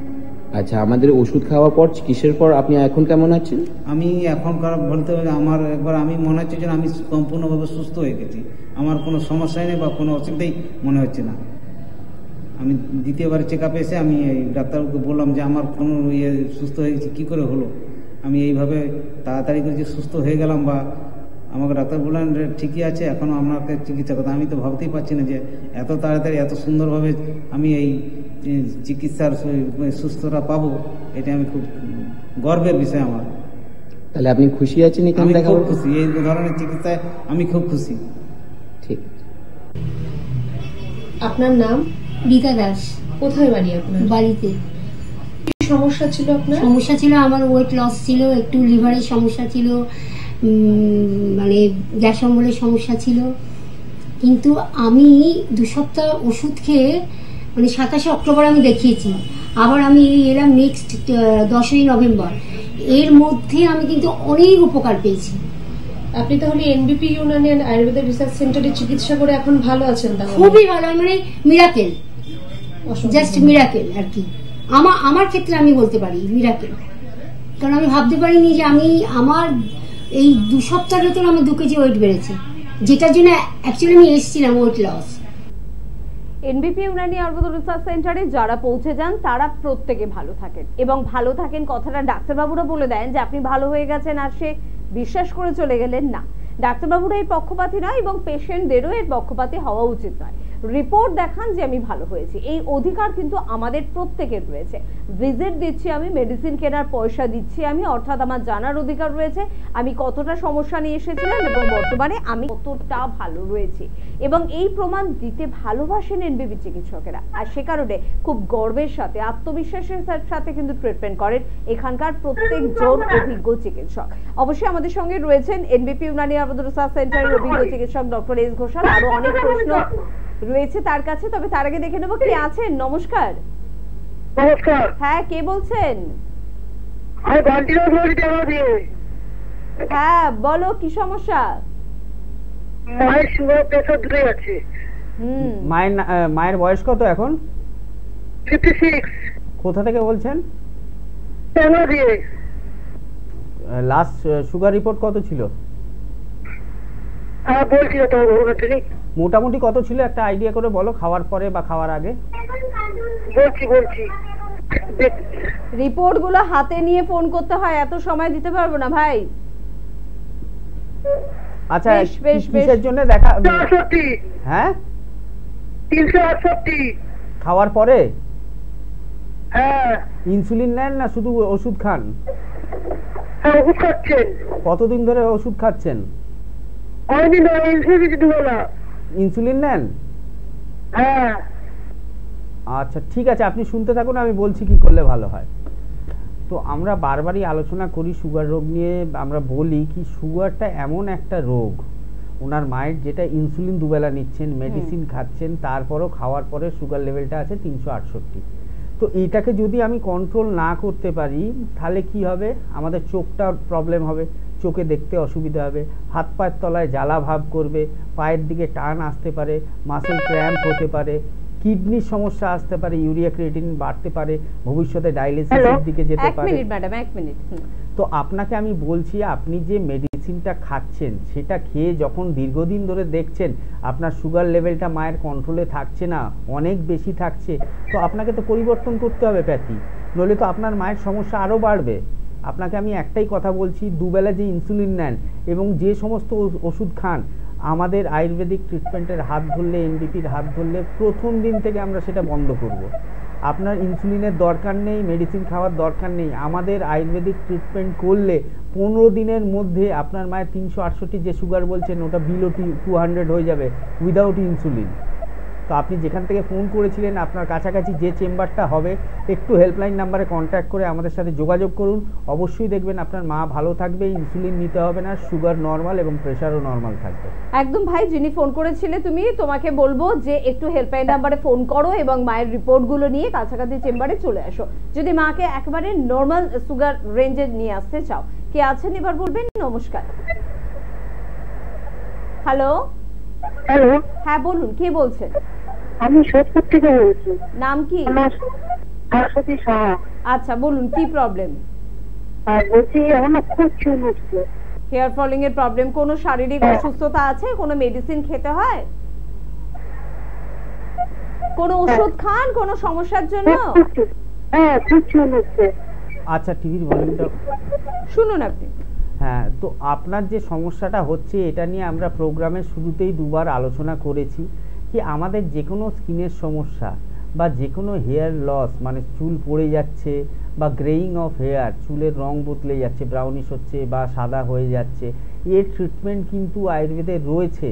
আচ্ছা, আমাদের ওষুধ খাওয়ার পর, চিকিৎসার পর আপনি এখন কেমন আছেন? আমি এখনকার বলতে আমার একবার আমি মনে হচ্ছে যে আমি সম্পূর্ণভাবে সুস্থ হয়ে গেছি। আমার কোনো সমস্যাই নেই বা কোনো অসুবিধাই মনে হচ্ছে না। আমি 2য়বার চেক আপে এসে আমি এই ডাক্তারবাবুকে বললাম যে আমার কোনো সুস্থ হয়ে গেছি, কী করে হলো? আমি এইভাবে তাড়াতাড়ি করে যে সুস্থ হয়ে গেলাম, বা আমাকে ডাক্তার বললেন ঠিকই আছে, এখনও আপনাকে চিকিৎসা করতে। আমি তো ভাবতেই পারছি না যে এত তাড়াতাড়ি এত সুন্দরভাবে আমি এই চিকিৎসার সুস্থতা পাবো। এটা আমি খুব গর্বের বিষয় আমার। তাহলে আপনি খুশি আছেন এখানে? আমি খুব খুশি, এই ধরনের চিকিৎসায় আমি খুব খুশি। ঠিক। আপনার নাম? রীতা দাস। কোথায় বাড়ি আপনার? বাড়িতে। কি সমস্যা ছিল আপনার? সমস্যা ছিল আমার ওয়েট লস ছিল, একটু লিভারের সমস্যা ছিল, মানে গ্যাস অম্বলের সমস্যা ছিল। কিন্তু আমি 2 সপ্তাহ ওষুধ খেয়ে মানে 27 অক্টোবর আমি দেখিয়েছি, আবার আমি এলাম নেক্সট 10ই নভেম্বর। এর মধ্যে আমি কিন্তু অনেক উপকার পেয়েছি। আপনি তাহলে এনবিপি ইউনানি আয়ুর্বেদিক রিসার্চ সেন্টারে চিকিৎসা করে এখন ভালো আছেন? তাহলে খুবই ভালো, মানে মিরাকেল, জাস্ট মিরাকেল আর কি। আমার ক্ষেত্রে আমি বলতে পারি মিরাকেল, কারণ আমি ভাবতে পারিনি যে আমার এই 2 সপ্তাহের ভেতর আমার 2 কেজি ওয়েট বেড়েছে, যেটার জন্য অ্যাকচুয়ালি আমি এসেছিলাম weight loss. NBP Unani Ayurveda research সেন্টারে যারা পৌঁছে যান তারা প্রত্যেকে ভালো থাকেন, এবং ভালো থাকেন কথাটা ডাক্তারবাবুরা বলে দেন যে আপনি ভালো হয়ে গেছেন আর সে বিশ্বাস করে চলে গেলেন না। ডাক্তারবাবুরা এর পক্ষপাতী নয় এবং পেশেন্টদেরও এর পক্ষপাতী হওয়া উচিত নয়। রিপোর্ট দেখান যে আমি ভালো হয়েছি, এই অধিকার কিন্তু আমাদের প্রত্যেকের রয়েছে। ভিজিট দিচ্ছি আমি, মেডিসিন কেনার পয়সা দিচ্ছি আমি, অর্থাৎ আমার জানার অধিকার রয়েছে আমি কতটা সমস্যা নিয়ে এসেছিলাম এবং বর্তমানে আমি কতটা ভালো রয়েছি, এবং এই প্রমাণ দিতে ভালোবাসেন এনবিপি চিকিৎসকেরা। আর সে কারণে খুব গর্বের সাথে, আত্মবিশ্বাসের সাথে কিন্তু ট্রিটমেন্ট করেন এখানকার প্রত্যেকজন অভিজ্ঞ চিকিৎসক। অবশ্যই আমাদের সঙ্গে রয়েছেন এনবিপি ইউনানি আয়ুর্বেদ রিসার্চ সেন্টারের অভিজ্ঞ চিকিৎসক ডক্টর এস ঘোষাল। আরো অনেক প্রশ্ন রয়েছে তার কাছে, তবে তার আগে দেখে নেবো কে আছেন। নমস্কার। নমস্কার। হ্যাঁ, কে বলছেন? আমি কন্টিনিউস বলছি টাকা দিয়ে। হ্যাঁ বলো, কি সমস্যা? মায়ের সুগার প্রেসার দুটোই আছে। মায়ের বয়স কত এখন? 56। কোথা থেকে বলছেন? টাকা দিয়ে। লাস্ট সুগার রিপোর্ট কত ছিল? বলছি না তো, মোটামুটি কত ছিল একটা আইডিয়া করে বলো, খাওয়ার পরে বা খাওয়ার আগে। বলছি রিপোর্ট গুলো হাতে নিয়ে ফোন করতে হয়, এত সময় দিতে পারবো না ভাই। আচ্ছা, কিসের জন্য দেখা? হ্যাঁ, 368। খাওয়ার পরে? হ্যাঁ। ইনসুলিন নেন না শুধু ওষুধ খান? হ্যাঁ, ওষুধ খাচ্ছেন। কতদিন ধরে ওষুধ খাচ্ছেন? অনেকদিন ধরে। ইনসুলিন নেন? ইনসুলিন নেন? হ্যাঁ। আচ্ছা ঠিক আছে, আপনি শুনতে থাকুন, আমি বলছি কি করলে ভালো হয়। তো আমরা বারবারই আলোচনা করি সুগার রোগ নিয়ে। আমরা বলি কি সুগারটা এমন একটা রোগ, ওনার মায়ের যেটা ইনসুলিন দুবেলা নিচ্ছেন, মেডিসিন খাচ্ছেন, তারপরও খাওয়ার পরে সুগার লেভেলটা আছে 368। তো এইটাকে যদি আমি কন্ট্রোল না করতে পারি তাহলে কি হবে, আমাদের চোখটার প্রবলেম হবে, চোখে দেখতে অসুবিধা হবে, হাত পায়ের তলায় জ্বালা ভাব করবে, পায়ের দিকে টান আসতে পারে, মাসেল ক্র্যাম্প হতে পারে, কিডনির সমস্যা আসতে পারে, ইউরিয়া ক্রিয়েটিনিন বাড়তে পারে, ভবিষ্যতে ডায়ালিসিসের দিকে যেতে পারে। এক মিনিট ম্যাডাম, এক মিনিট। তো আপনাকে আমি বলছি, আপনি যে মেডিসিনটা খাচ্ছেন সেটা খেয়ে যখন দীর্ঘদিন ধরে দেখছেন আপনার সুগার লেভেলটা মায়ের কন্ট্রোলে থাকছে না, অনেক বেশি থাকছে, তো আপনাকে তো পরিবর্তন করতে হবে প্যাথি, নইলে তো আপনার মায়ের সমস্যা আরও বাড়বে। আপনাকে আমি একটাই কথা বলছি, দুবেলা যে ইনসুলিন নেন এবং যে সমস্ত ওষুধ খান, আমাদের আয়ুর্বেদিক ট্রিটমেন্টের হাত ধরলে, এনডিপির হাত ধরলে প্রথম দিন থেকে আমরা সেটা বন্ধ করব। আপনার ইনসুলিনের দরকার নেই, মেডিসিন খাওয়ার দরকার নেই। আমাদের আয়ুর্বেদিক ট্রিটমেন্ট করলে 15 দিনের মধ্যে আপনার মায়ের 368 যে সুগার বলছেন ওটা বিলো 200 হয়ে যাবে উইদাউট ইনসুলিন। তো আপনি যেখান থেকে ফোন করেছিলেন, আপনার কাছাকাছি যে চেম্বারটা হবে, একটু হেল্পলাইন নাম্বারে কন্ট্যাক্ট করে আমাদের সাথে যোগাযোগ করুন। অবশ্যই দেখবেন আপনার মা ভালো থাকবে, ইনসুলিন নিতে হবে না, সুগার নর্মাল এবং প্রেশারও নর্মাল থাকবে। একদম ভাই, যিনি ফোন করেছিলে তোমাকে বলবো যে একটু হেল্পলাইন নাম্বারে ফোন করো এবং মায়ের রিপোর্টগুলো নিয়ে কাছাকাছি চেম্বারে চলে আসো, যদি মাকে একেবারে নর্মাল সুগার রেঞ্জে নিয়ে আসতে চাও। কে আছেন এবার বলবেন? নমস্কার। হ্যালো। হ্যালো। হ্যাঁ বলুন, কে বলছেন? আমি সোদপুর থেকে বলছি। নাম কি? সরস্বতী সাহা। আচ্ছা বলুন, কি প্রবলেম? বলছি আমার খুব চুল উঠছে। হেয়ার ফলিং এর প্রবলেম, কোনো শারীরিক অসুস্থতা আছে? কোনো মেডিসিন খেতে হয়? কোনো ওষুধ খান কোনো সমস্যার জন্য? হ্যাঁ, খুব চুল উঠছে। আচ্ছা টিভির ভলিউমটা শুনুন আপনি। হ্যাঁ, তো আপনার যে সমস্যাটা হচ্ছে এটা নিয়ে আমরা প্রোগ্রামের শুরুতেই দুবার আলোচনা করেছি কি আমাদের যে কোনো স্কিনের সমস্যা বা যে কোনো হেয়ার লস, মানে চুল পড়ে যাচ্ছে বা গ্রেইং অফ হেয়ার, চুলের রং বদলে যাচ্ছে, ব্রাউনিশ হচ্ছে বা সাদা হয়ে যাচ্ছে, এর ট্রিটমেন্ট কিন্তু আয়ুর্বেদে রয়েছে।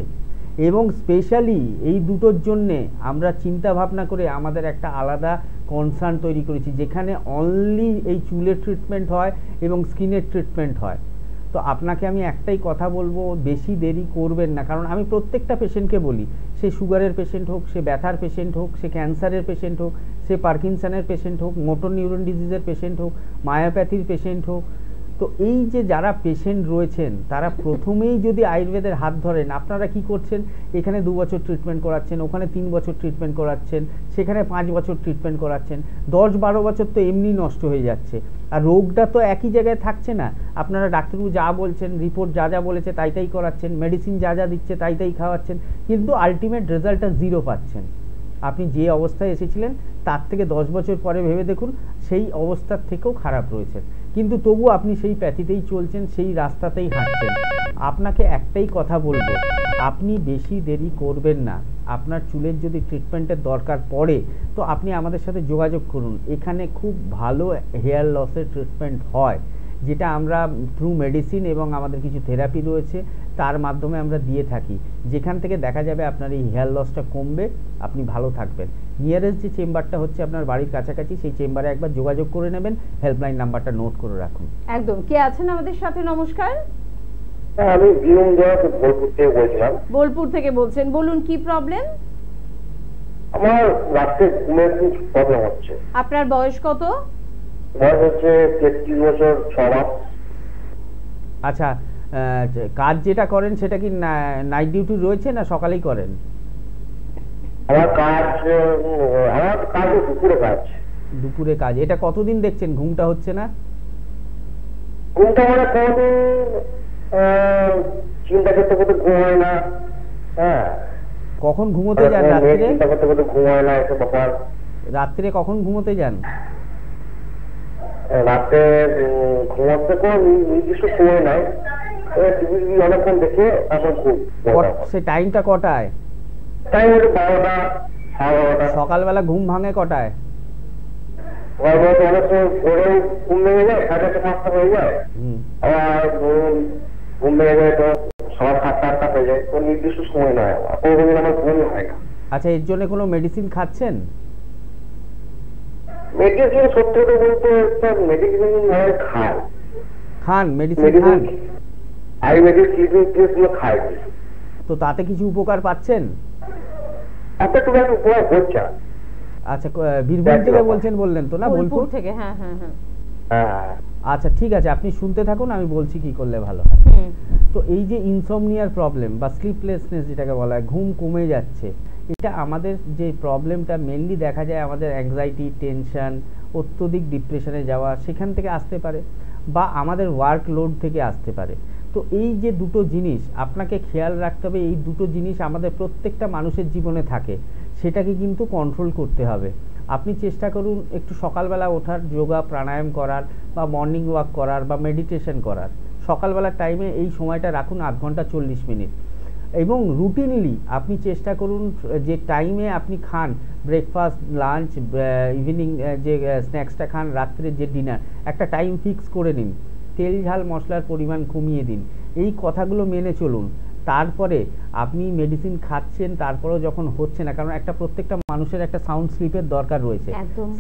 এবং স্পেশালি এই দুটোর জন্যে আমরা চিন্তা ভাবনা করে আমাদের একটা আলাদা কনসার্ন তৈরি করেছি, যেখানে অনলি এই চুলের ট্রিটমেন্ট হয় এবং স্কিনের ট্রিটমেন্ট হয়। তো আপনাকে আমি একটাই কথা বলবো, বেশি দেরি করবেন না, কারণ আমি প্রত্যেকটা পেশেন্টকে বলি, সে সুগারের পেশেন্ট হোক, সে ব্যথার পেশেন্ট হোক, সে ক্যান্সারের পেশেন্ট হোক, সে পার্কিনসনের পেশেন্ট হোক, মোটর নিউরন ডিজিজের পেশেন্ট হোক, মায়োপ্যাথির পেশেন্ট হোক, তো এই যে যারা পেশেন্ট রয়েছেন তারা প্রথমেই যদি আয়ুর্বেদের হাত ধরেন, আপনারা কি করছেন, এখানে 2 বছর ট্রিটমেন্ট করাচ্ছেন, ওখানে 3 বছর ট্রিটমেন্ট করাচ্ছেন, সেখানে 5 বছর ট্রিটমেন্ট করাচ্ছেন, 10-12 বছর তো এমনি নষ্ট হয়ে যাচ্ছে। আর রোগটা তো একই জায়গায় থাকছে না, আপনারা ডাক্তারবাবু যা বলছেন, রিপোর্ট যা যা বলেছে তাই তাই করাচ্ছেন, মেডিসিন যা যা দিচ্ছে তাই তাই খাওয়াচ্ছেন, কিন্তু আলটিমেট রেজাল্টটা 0 পাচ্ছেন। আপনি যে অবস্থায় এসেছিলেন তার থেকে 10 বছর পরে ভেবে দেখুন সেই অবস্থার থেকেও খারাপ রয়েছে, কিন্তু তবু আপনি সেই প্যাথিতেই চলছেন, সেই রাস্তাতেই হাঁটছেন। আপনাকে একটাই কথা বলবো, আপনি বেশি দেরি করবেন না। আপনার চুলের যদি ট্রিটমেন্টের দরকার পড়ে তো আপনি আমাদের সাথে যোগাযোগ করুন। এখানে খুব ভালো হেয়ার লসের ট্রিটমেন্ট হয়, যেটা আমরা থ্রু মেডিসিন এবং আমাদের কিছু থেরাপি রয়েছে তার মাধ্যমে আমরা দিয়ে থাকি, যেখান থেকে দেখা যাবে আপনার এই হেয়ার লসটা কমবে, আপনি ভালো থাকবেন। নিয়ারেস্ট যে চেম্বারটা হচ্ছে আপনার বাড়ির কাছাকাছি, সেই চেম্বারে একবার যোগাযোগ করে নেবেন, হেল্পলাইন নাম্বারটা নোট করে রাখুন। একদম। কে আছেন আমাদের সাথে? নমস্কার। আমি বোলপুর থেকে বলছিলাম। বোলপুর থেকে বলছেন, বলুন কি প্রবলেম? আমার রাতে ঘুমের খুব প্রবলেম হচ্ছে। আপনার বয়স কত? বয়স হচ্ছে 33 বছর 6 মাস। আচ্ছা, কাজ যেটা করেন সেটা কি নাইট ডিউটি রয়েছে না সকালেই করেন? আমার কাজ দুপুরে কাজ। দুপুরে কাজ, এটা কতদিন দেখছেন ঘুমটা হচ্ছে না? ঘুমটা মানে কোনদিন চিন্তা করতে করতে ঘুম হয় না। হ্যাঁ। কখন ঘুমোতে যান রাত্রে? চিন্তা করতে করতে ঘুম হয় না, একটা ব্যাপার। রাত্রে কখন ঘুমোতে যান? রাতে ঘুমাতে কোনো নির্দিষ্ট সময় নাই, টিভি অনেকক্ষণ দেখে এখন ঘুম। সে টাইমটা কটায়? টাইম হচ্ছে 12টা, 12:30। সকালবেলা ঘুম ভাঙে কটায়? অনেক সময় ভোরে ঘুম ভেঙে যায়, 5:30 হয়ে যায়। আবার ঘুম ভেঙে যায় তো 7:30-8টা হয়ে যায়, তো নির্দিষ্ট সময় নয়, কোনোদিন আমার ঘুমই হয় না। আচ্ছা, এর জন্য কোনো মেডিসিন খাচ্ছেন? মেডিসিন সত্যি কথা বলতে মেডিসিন খায়। খান মেডিসিন খান? আয়ুর্বেদিক ট্রিটমেন্ট খায়। তো তাতে কিছু উপকার পাচ্ছেন? একটা তো উপকার হচ্ছে। আচ্ছা, বীরভূম থেকে বলছেন বললেন তো না? বোলপুর থেকে? হ্যাঁ হ্যাঁ হ্যাঁ। আচ্ছা ঠিক আছে, আপনি শুনতে থাকুন, আমি বলছি কি করলে ভালো হয়। তো এই যে ইনসমনিয়ার প্রবলেম বা স্লিপলেসনেস যেটাকে বলা হয়, ঘুম কমে যাচ্ছে, এটা আমাদের যে প্রবলেমটা মেনলি দেখা যায় আমাদের অ্যাংজাইটি, টেনশন, অত্যধিক ডিপ্রেশনে যাওয়া, সেখান থেকে আসতে পারে, বা আমাদের ওয়ার্কলোড থেকে আসতে পারে। তো এই যে দুটো জিনিস আপনাকে খেয়াল রাখতে হবে, এই দুটো জিনিস আমাদের প্রত্যেকটা মানুষের জীবনে থাকে, সেটাকে কিন্তু কন্ট্রোল করতে হবে। আপনি চেষ্টা করুন একটু সকালবেলা ওঠার, যোগা প্রাণায়াম করার, বা মর্নিং ওয়াক করার, বা মেডিটেশন করার। সকালবেলার টাইমে এই সময়টা রাখুন 8 ঘন্টা 40 মিনিট, এবং রুটিনলি আপনি চেষ্টা করুন যে টাইমে আপনি খান, ব্রেকফাস্ট, লাঞ্চ, ইভিনিং যে স্ন্যাক্সটা খান, রাত্রে যে ডিনার, একটা টাইম ফিক্স করে নিন। তেল ঝাল মশলার পরিমাণ কমিয়ে দিন। এই কথাগুলো মেনে চলুন। তারপরে আপনি মেডিসিন খাচ্ছেন, তারপরেও যখন হচ্ছে না, কারণ একটা প্রত্যেকটা মানুষের একটা সাউন্ড স্লিপের দরকার রয়েছে।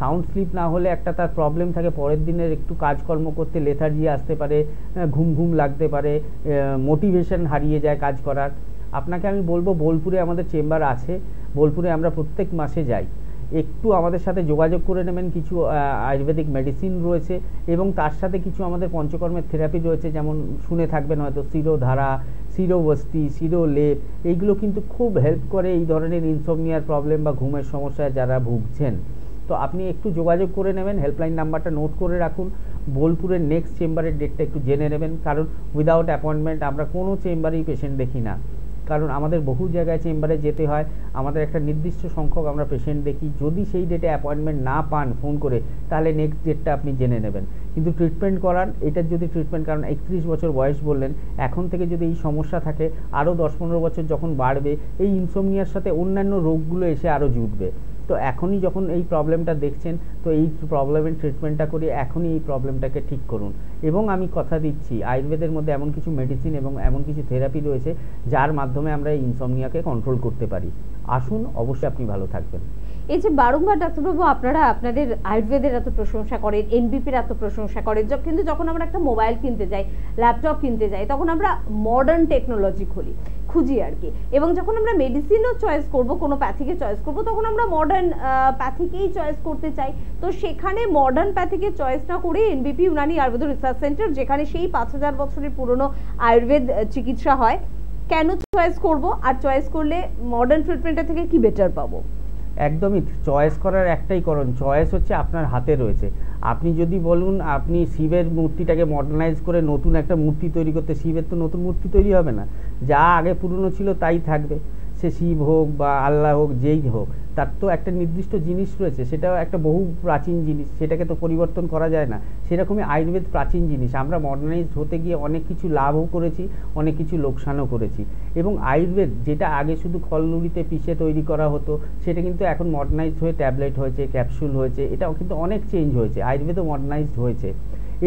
সাউন্ড স্লিপ না হলে একটা তার প্রবলেম থাকে, পরের দিনের একটু কাজকর্ম করতে লেথার্জি আসতে পারে, ঘুম ঘুম লাগতে পারে, মোটিভেশন হারিয়ে যায় কাজ করার। আপনাকে আমি বলবো, বোলপুরে আমাদের চেম্বার আছে, বোলপুরে আমরা প্রত্যেক মাসে যাই। একটু আমাদের সাথে যোগাযোগ করে নেবেন। কিছু আয়ুর্বেদিক মেডিসিন রয়েছে, এবং তার সাথে কিছু আমাদের পঞ্চকর্মের থেরাপি রয়েছে, যেমন শুনে থাকবেন হয়তো শিরোধারা, শিরোবস্তি, শিরোলেপ। এইগুলো কিন্তু খুব হেল্প করে এই ধরনের ইনসমনিয়ার প্রবলেম বা ঘুমের সমস্যায় যারা ভুগছেন। তো আপনি একটু যোগাযোগ করে নেবেন, হেল্পলাইন নাম্বারটা নোট করে রাখুন। বোলপুরের নেক্সট চেম্বারের ডেটটা একটু জেনে নেবেন, কারণ উইদাউট অ্যাপয়েন্টমেন্ট আমরা কোনো চেম্বারেই পেশেন্ট দেখি না, কারণ আমাদের বহু জায়গায় চেম্বারে যেতে হয়, আমাদের একটা নির্দিষ্ট সংখ্যক আমরা পেশেন্ট দেখি। যদি সেই ডেটে অ্যাপয়েন্টমেন্ট না পান ফোন করে, তাহলে নেক্সট ডেটটা আপনি জেনে নেবেন। কিন্তু ট্রিটমেন্ট করান, এটার যদি ট্রিটমেন্ট, কারণ 31 বছর বয়স বললেন, এখন থেকে যদি এই সমস্যা থাকে, আরও 10-15 বছর যখন বাড়বে, এই ইনসমনিয়ার সাথে অন্যান্য রোগগুলো এসে আরও জুটবে। তো এখনই যখন এই প্রবলেমটা দেখছেন, তো এই প্রবলেমের ট্রিটমেন্টটা করে এখনই এই প্রবলেমটাকে ঠিক করুন। এবং আমি কথা দিচ্ছি, আয়ুর্বেদের মধ্যে এমন কিছু মেডিসিন এবং এমন কিছু থেরাপি রয়েছে, যার মাধ্যমে আমরা এই ইনসমনিয়াকে কন্ট্রোল করতে পারি। আসুন, অবশ্যই আপনি ভালো থাকবেন। এই যে বারংবার ডাক্তারবাবু আপনারা আপনাদের আয়ুর্বেদের এত প্রশংসা করেন, এনবিপির এত প্রশংসা করেন, কিন্তু যখন আমরা একটা মোবাইল কিনতে যাই, ল্যাপটপ কিনতে যাই, তখন আমরা মডার্ন টেকনোলজি খুঁজি আর কি। এবং যখন আমরা মেডিসিনও চয়েস করব, কোনো প্যাথিকে চয়েস করব, তখন আমরা মডার্ন প্যাথিকেই চয়েস করতে চাই। তো সেখানে মডার্ন প্যাথিকে চয়েস না করে এনবিপি ইউনানি আয়ুর্বেদ রিসার্চ সেন্টার, যেখানে সেই 5000 বছরের পুরনো আয়ুর্বেদ চিকিৎসা হয়, কেন চয়েস করব? আর চয়েস করলে মডার্ন ট্রিটমেন্টের থেকে কি বেটার পাবো? একদমই, চয়েস করার একটাই কারণ, চয়েস হচ্ছে আপনার হাতে রয়েছে। আপনি যদি বলুন আপনি শিবের মূর্তিটাকে মডার্নাইজ করে নতুন একটা মূর্তি তৈরি করতে, শিবের তো নতুন মূর্তি তৈরি হবে না, যা আগে পুরনো ছিল তাই থাকবে। সে শিব হোক বা আল্লাহ হোক, যেই হোক, তার তো একটা নির্দিষ্ট জিনিস রয়েছে, সেটাও একটা বহু প্রাচীন জিনিস, সেটাকে তো পরিবর্তন করা যায় না। সেরকমই আয়ুর্বেদ প্রাচীন জিনিস, আমরা মডার্নাইজড হতে গিয়ে অনেক কিছু লাভও করেছি, অনেক কিছু লোকসানও করেছি। এবং আয়ুর্বেদ যেটা আগে শুধু খলনুড়িতে পিষে তৈরি করা হতো, সেটা কিন্তু এখন মডার্নাইজড হয়ে ট্যাবলেট হয়েছে, ক্যাপসুল হয়েছে, এটাও কিন্তু অনেক চেঞ্জ হয়েছে, আয়ুর্বেদও মডার্নাইজড হয়েছে।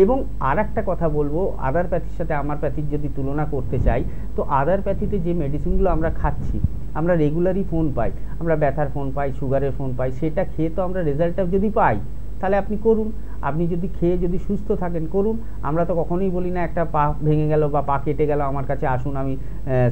এবং আর একটা কথা বলবো, আদার প্যাথির সাথে আমার প্যাথির যদি তুলনা করতে চাই, তো আদার প্যাথিতে যে মেডিসিনগুলো আমরা খাচ্ছি, আমরা রেগুলারই ফোন পাই, আমরা ব্যথার ফোন পাই, সুগারের ফোন পাই, সেটা খেয়ে তো আমরা রেজাল্টটা যদি পাই, তাহলে আপনি করুন। আপনি যদি খেয়ে যদি সুস্থ থাকেন, করুন। আমরা তো কখনোই বলি না একটা পা ভেঙে গেল বা পা কেটে গেল, আমার কাছে আসুন, আমি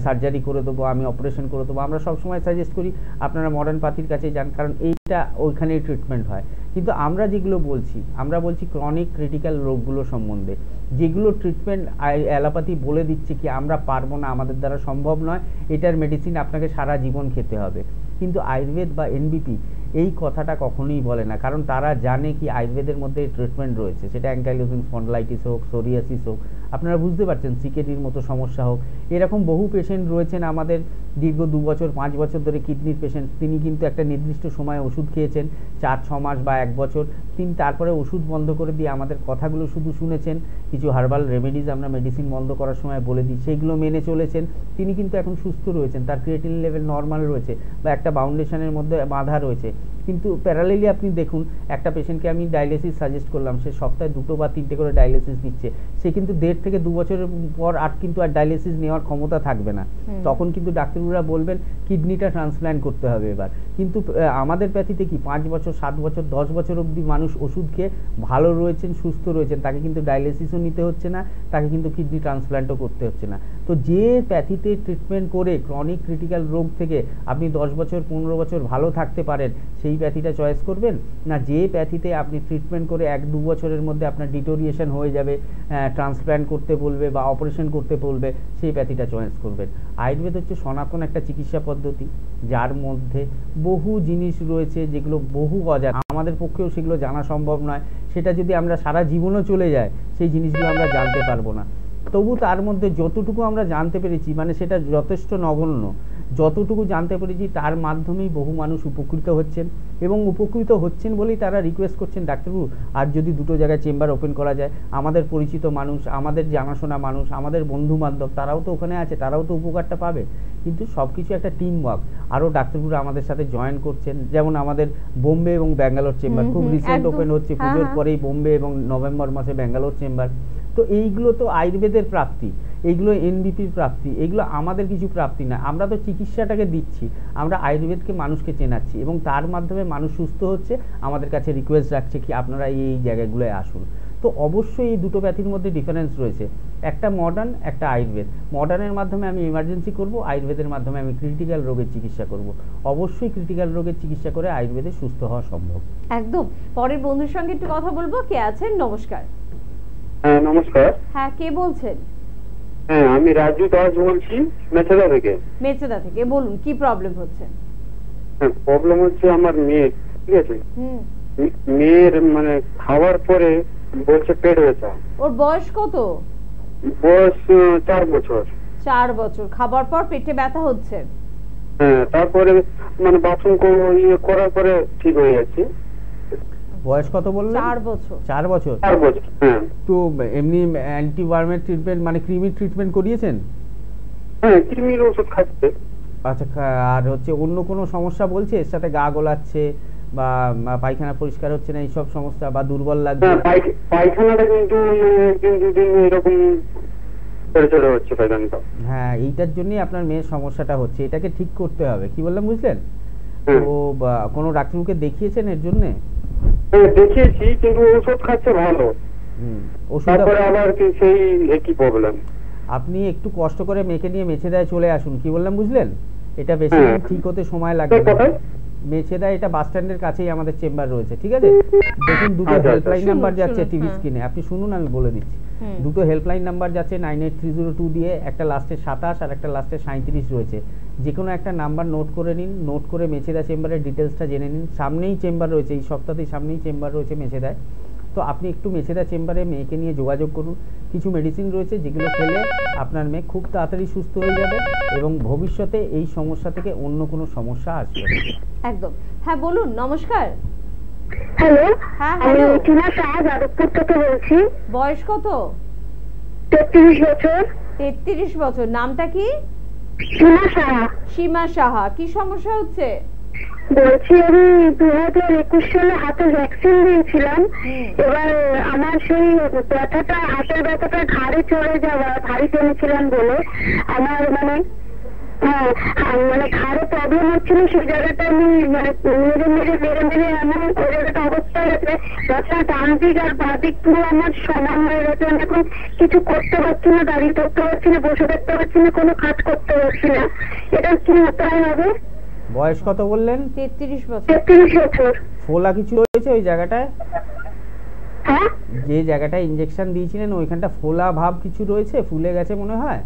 সার্জারি করে দেবো, আমি অপারেশন করে দেবো। আমরা সবসময় সাজেস্ট করি আপনারা মডার্ন প্যাথির কাছে যান, কারণ এইটা ওইখানেই ট্রিটমেন্ট হয়। কিন্তু আমরা যেগুলো বলছি, আমরা বলছি ক্রনিক ক্রিটিক্যাল রোগগুলো সম্বন্ধে, যেগুলো ট্রিটমেন্ট অ্যালোপ্যাথি বলে দিচ্ছে কি আমরা পারবো না, আমাদের দ্বারা সম্ভব নয়, এটার মেডিসিন আপনাকে সারা জীবন খেতে হবে। কিন্তু আয়ুর্বেদ বা এনবিপি এই কথাটা কখনোই বলে না, কারণ তারা জানে কি আয়ুর্বেদের মধ্যে ট্রিটমেন্ট রয়েছে, সেটা অ্যাঙ্কাইলোজিং স্পন্ডলাইটিস হোক, সোরিয়াসিস হোক, আপনারা বুঝতে পারছেন, সিকেডির মতো সমস্যা হোক, এরকম বহু পেশেন্ট রয়েছেন আমাদের দীর্ঘ 2 বছর 5 বছর ধরে কিডনির পেশেন্ট, তিনি কিন্তু একটা নির্দিষ্ট সময় ওষুধ খেয়েছেন, 4-6 মাস বা 1 বছর, তিনি তারপরে ওষুধ বন্ধ করে দিয়ে আমাদের কথাগুলো শুধু শুনেছেন, কিছু হার্বাল রেমেডিজ আমরা মেডিসিন বন্ধ করার সময় বলে দিই, সেইগুলো মেনে চলেছেন, তিনি কিন্তু এখন সুস্থ রয়েছেন, তার ক্রিয়েটিনিন লেভেল নর্মাল রয়েছে বা একটা বাউন্ডেশনের মধ্যে বাঁধা রয়েছে। কিন্তু প্যারালেলি আপনি দেখুন একটা পেশেন্টকে আমি ডায়ালিসিস সাজেস্ট করলাম, সে সপ্তাহে 2 বা 3টে করে ডায়ালিসিস নিচ্ছে, সে কিন্তু 1.5 থেকে 2 বছরের পর আর কিন্তু আর ডায়ালিসিস নেওয়ার ক্ষমতা থাকবে না। তখন কিন্তু ডাক্তারবাবুরা বলবেন কিডনিটা ট্রান্সপ্ল্যান্ট করতে হবে এবার। কিন্তু আমাদের প্যাথিতে কি 5 বছর 7 বছর 10 বছর অবধি মানুষ ওষুধ খেয়ে ভালো রয়েছেন, সুস্থ রয়েছেন, তাকে কিন্তু ডায়ালিসিসও নিতে হচ্ছে না, তাকে কিন্তু কিডনি ট্রান্সপ্ল্যান্টও করতে হচ্ছে না। তো যে প্যাথিতে ট্রিটমেন্ট করে ক্রনিক ক্রিটিক্যাল রোগ থেকে আপনি 10 বছর 15 বছর ভালো থাকতে পারেন, সেই প্যাথিটা চয়েস করবেন, না যে প্যাথিতে আপনি ট্রিটমেন্ট করে 1-2 বছরের মধ্যে আপনার ডিটোরিয়েশন হয়ে যাবে, ট্রান্সপ্ল্যান্ট করতে বলবে বা অপারেশন করতে বলবে, সেই প্যাথিটা চয়েস করবেন। আয়ুর্বেদ হচ্ছে সনাতন একটা চিকিৎসা পদ্ধতি, যার মধ্যে বহু জিনিস রয়েছে যেগুলো বহু অজানা, আমাদের পক্ষেও সেগুলো জানা সম্ভব নয়। সেটা যদি আমরা সারা জীবনও চলে যায়, সেই জিনিসগুলো আমরা জানতে পারবো না। তবু তার মধ্যে যতটুকু আমরা জানতে পেরেছি, মানে সেটা যথেষ্ট নগণ্য, যতটুকু জানতে পেরেছি তার মাধ্যমেই বহু মানুষ উপকৃত হচ্ছেন, এবং উপকৃত হচ্ছেন বলেই তারা রিকোয়েস্ট করছেন, ডাক্তারবাবু আর যদি 2টো জায়গায় চেম্বার ওপেন করা যায়, আমাদের পরিচিত মানুষ, আমাদের জানাশোনা মানুষ, আমাদের বন্ধু বান্ধব তারাও তো ওখানে আছে, তারাও তো উপকারটা পাবে। কিন্তু সব কিছু একটা টিম ওয়ার্ক, আরও ডাক্তারবাবুরা আমাদের সাথে জয়েন করছেন, যেমন আমাদের বোম্বে এবং ব্যাঙ্গালোর চেম্বার খুব রিসেন্ট ওপেন হচ্ছে, পুজোর পরেই বোম্বে এবং নভেম্বর মাসে ব্যাঙ্গালোর চেম্বার। তো এইগুলো তো আয়ুর্বেদের প্রাপ্তি, এইগুলো এনবিপির প্রাপ্তি, এগুলো আমাদের কিছু প্রাপ্তি না। আমরা তো চিকিৎসাটাকে দিচ্ছি, আমরা আয়ুর্বেদকে মানুষকে চেনাচ্ছি, এবং তার মাধ্যমে মানুষ সুস্থ হচ্ছে, আমাদের কাছে রিকোয়েস্ট রাখছে কি আপনারা এই জায়গাগুলোয় আসুন। তো অবশ্যই এই দুটো প্যাথির মধ্যে ডিফারেন্স রয়েছে, একটা মডার্ন, একটা আয়ুর্বেদ। মডার্নের মাধ্যমে আমি ইমার্জেন্সি করব, আয়ুর্বেদের মাধ্যমে আমি ক্রিটিক্যাল রোগের চিকিৎসা করব। অবশ্যই ক্রিটিক্যাল রোগের চিকিৎসা করে আয়ুর্বেদে সুস্থ হওয়া সম্ভব। একদম। পরের বন্ধুর সঙ্গে একটু কথা বলবো। কে আছেন? নমস্কার। হ্যাঁ নমস্কার। হ্যাঁ, কে বলছেন? হ্যাঁ আমি রাজু দাস বলছি, মেচেদা থেকে। মেচেদা থেকে বলুন, কি প্রবলেম হচ্ছে? হ্যাঁ প্রবলেম হচ্ছে আমার মেয়ে, ঠিক আছে, মেয়ের মানে খাওয়ার পরে বলছে পেট ব্যথা। ওর বয়স কত? বয়স 4 বছর। 4 বছর, খাবার পর পেটে ব্যথা হচ্ছে? হ্যাঁ, তারপরে মানে বাথরুম করার পরে ঠিক হয়ে যাচ্ছে। বয়স কত বললেন? 4 বছর। 4 বছর। 4 বছর। হ্যাঁ। তো এমনি অ্যান্টিবায়োটিক ট্রিটমেন্ট মানে কৃমির ট্রিটমেন্ট করিয়েছেন? হ্যাঁ, কৃমির ওষুধ খাচ্ছে। আচ্ছা, আর হচ্ছে অন্য কোনো সমস্যা বলছে? এর সাথে গা গোলাচ্ছে বা পায়খানা পরিষ্কার হচ্ছে না, এইসব সমস্যা, বা দুর্বল লাগছে? পায়খানাটা কিন্তু দুদিন এরকম ছোট হচ্ছে পায়খানাটা। হ্যাঁ, এইটার জন্যই আপনার মেয়ের সমস্যাটা হচ্ছে, এটাকে ঠিক করতে হবে। কি বললাম বুঝলেন? তো কোনো ডাক্তারকে দেখিয়েছেন এর জন্য? দেখিয়েছি, কিন্তু ওষুধ খাচ্ছে ভালো। তারপরে আবার কি সেই একই প্রবলেম। আপনি একটু কষ্ট করে মেয়েকে নিয়ে মেছেদায় চলে আসুন। কি বললাম বুঝলেন? এটা বেশি ঠিক হতে সময় লাগবে না। মেছেদা এটা বাস স্ট্যান্ডের কাছেই আমাদের চেম্বার রয়েছে, ঠিক আছে? দেখুন দুটো হেল্পলাইন নাম্বার যাচ্ছে টিভি স্ক্রিনে, আপনি শুনুন, আমি বলে দিচ্ছি। দুটো হেল্পলাইন নাম্বার যাচ্ছে 98302 দিয়ে, একটা লাস্টে 27 আর একটা লাস্টে 37 রয়েছে। যে কোনো একটা নাম্বার নোট করে নিন, নোট করে মেছেদা চেম্বারের ডিটেলসটা জেনে নিন। সামনেই চেম্বার রয়েছে, এই সপ্তাহেই সামনেই চেম্বার রয়েছে মেছেদায়। তো আপনি একটু মেছেদা চেম্বারে মেয়েকে নিয়ে যোগাযোগ করুন। কিছু মেডিসিন রয়েছে যেগুলো খেলে আপনার মেয়ে খুব তাড়াতাড়ি সুস্থ হয়ে যাবে, এবং ভবিষ্যতে এই সমস্যা থেকে অন্য কোনো সমস্যা আসবে না। একদম। হ্যাঁ বলুন। নমস্কার। হ্যালো। হ্যাঁ, আমি টিনা সাহা যাদবপুর থেকে বলছি। বয়স কত? 33 বছর। 33 বছর। নামটা কি? সীমা সাহা। সীমা সাহা। কি সমস্যা হচ্ছে? বলছি আমি 2021 সালে হাতে ভ্যাকসিন দিয়েছিলাম, এবার আমার সেই ব্যথাটা, হাতের ব্যথাটা ঘাড়ে চলে যাওয়া, ভারী টেনেছিলাম বলে আমার মানে ঘাড়ে প্রবলেম হচ্ছিল। সেই জায়গাটা আমি মানে মেরে এমন ওই জায়গাটা অবস্থা হয়েছে, ব্যথা ডান দিক আর বাঁ দিক পুরো আমার সমান হয়ে গেছে। আমি এখন কিছু করতে পারছি না, দাঁড়িয়ে করতে পারছি না, বসে থাকতে পারছি না, কোনো কাজ করতে পারছি না। এটা কি উপায় হবে? বয়স কত বললেন? 33 বছর। 33 বছর। ফোলা কিছু রয়েছে ওই জায়গাটায়? হ্যাঁ, যে জায়গাটায় ইনজেকশন দিয়েছিলেন ওইখানটা ফোলা ভাব কিছু রয়েছে, ফুলে গেছে মনে হয়?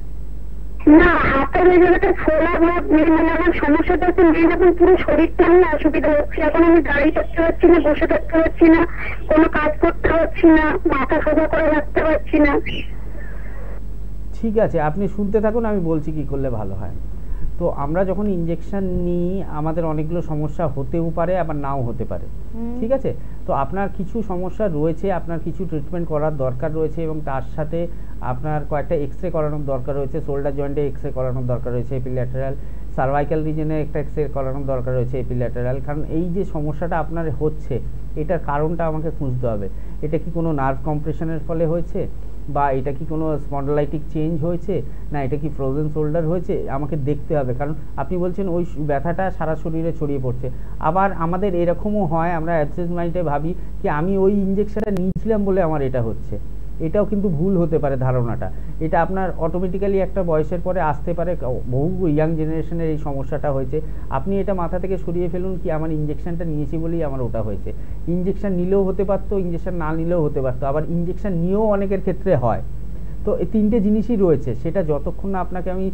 না, হাতের ওই জায়গাটা ফোলা ভাব নেই। মানে আমার সমস্যাটা হচ্ছে মেয়ে এখন পুরো শরীরটা নিয়ে অসুবিধা হচ্ছে। এখন আমি দাঁড়িয়ে থাকতে পারছি না, বসে থাকতে পারছি না, কোনো কাজ করতে পারছি না, মাথা সোজা করে রাখতে পারছি না। ঠিক আছে, আপনি শুনতে থাকুন, আমি বলছি কি করলে ভালো হয়। তো আমরা যখন ইনজেকশন নিই আমাদের অনেকগুলো সমস্যা হতেও পারে, আবার নাও হতে পারে, ঠিক আছে? তো আপনার কিছু সমস্যা রয়েছে, আপনার কিছু ট্রিটমেন্ট করার দরকার রয়েছে, এবং তার সাথে আপনার কয়েকটা এক্স রে করানোর দরকার রয়েছে, শোল্ডার জয়েন্টে এক্স রে করানোর দরকার রয়েছে, এপিল্যাটারাল সার্ভাইকাল রিজনে একটা এক্স রে করানোর দরকার রয়েছে এপিল্যাটারাল। কারণ এই যে সমস্যাটা আপনার হচ্ছে এটার কারণটা আমাকে খুঁজতে হবে। এটা কি কোনো নার্ভ কম্প্রেশনের ফলে হয়েছে, বা এটা কি কোনো স্পন্ডলাইটিক চেঞ্জ হয়েছে, না এটা কি ফ্রোজেন শোল্ডার হয়েছে, আমাকে দেখতে হবে। কারণ আপনি বলছেন ওই ব্যথাটা সারা শরীরে ছড়িয়ে পড়ছে। আবার আমাদের এরকমও হয়, আমরা অ্যাবসেন্ট মাইন্ডে ভাবি কি আমি ওই ইঞ্জেকশনটা নিয়েছিলাম বলে আমার এটা হচ্ছে। এটাও কিন্তু ভুল হতে পারে ধারণাটা। এটা আপনার অটোমেটিক্যালি একটা বয়সের পরে আসতে পারে। বহু ইয়াং জেনারেশনের এই সমস্যাটা হয়েছে। আপনি এটা মাথা থেকে সরিয়ে ফেলুন কি আমার ইঞ্জেকশনটা নিয়েছি বলেই আমার ওটা হয়েছে। ইঞ্জেকশন নিলেও হতে পারতো, ইঞ্জেকশন না নিলেও হতে পারতো, আবার ইঞ্জেকশন নিয়েও অনেকের ক্ষেত্রে হয়। তো এই তিনটে জিনিসই রয়েছে। সেটা যতক্ষণ না আপনাকে আমি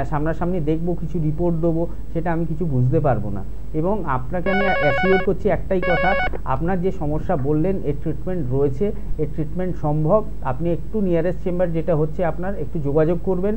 সামনাসামনি দেখবো, কিছু রিপোর্ট দেবো, সেটা আমি কিছু বুঝতে পারবো না। এবং আপনাকে আমি অ্যাসিওর করছি একটাই কথা, আপনার যে সমস্যা বললেন এর ট্রিটমেন্ট রয়েছে, এর ট্রিটমেন্ট সম্ভব। আপনি একটু নিয়ারেস্ট চেম্বার যেটা হচ্ছে আপনার একটু যোগাযোগ করবেন।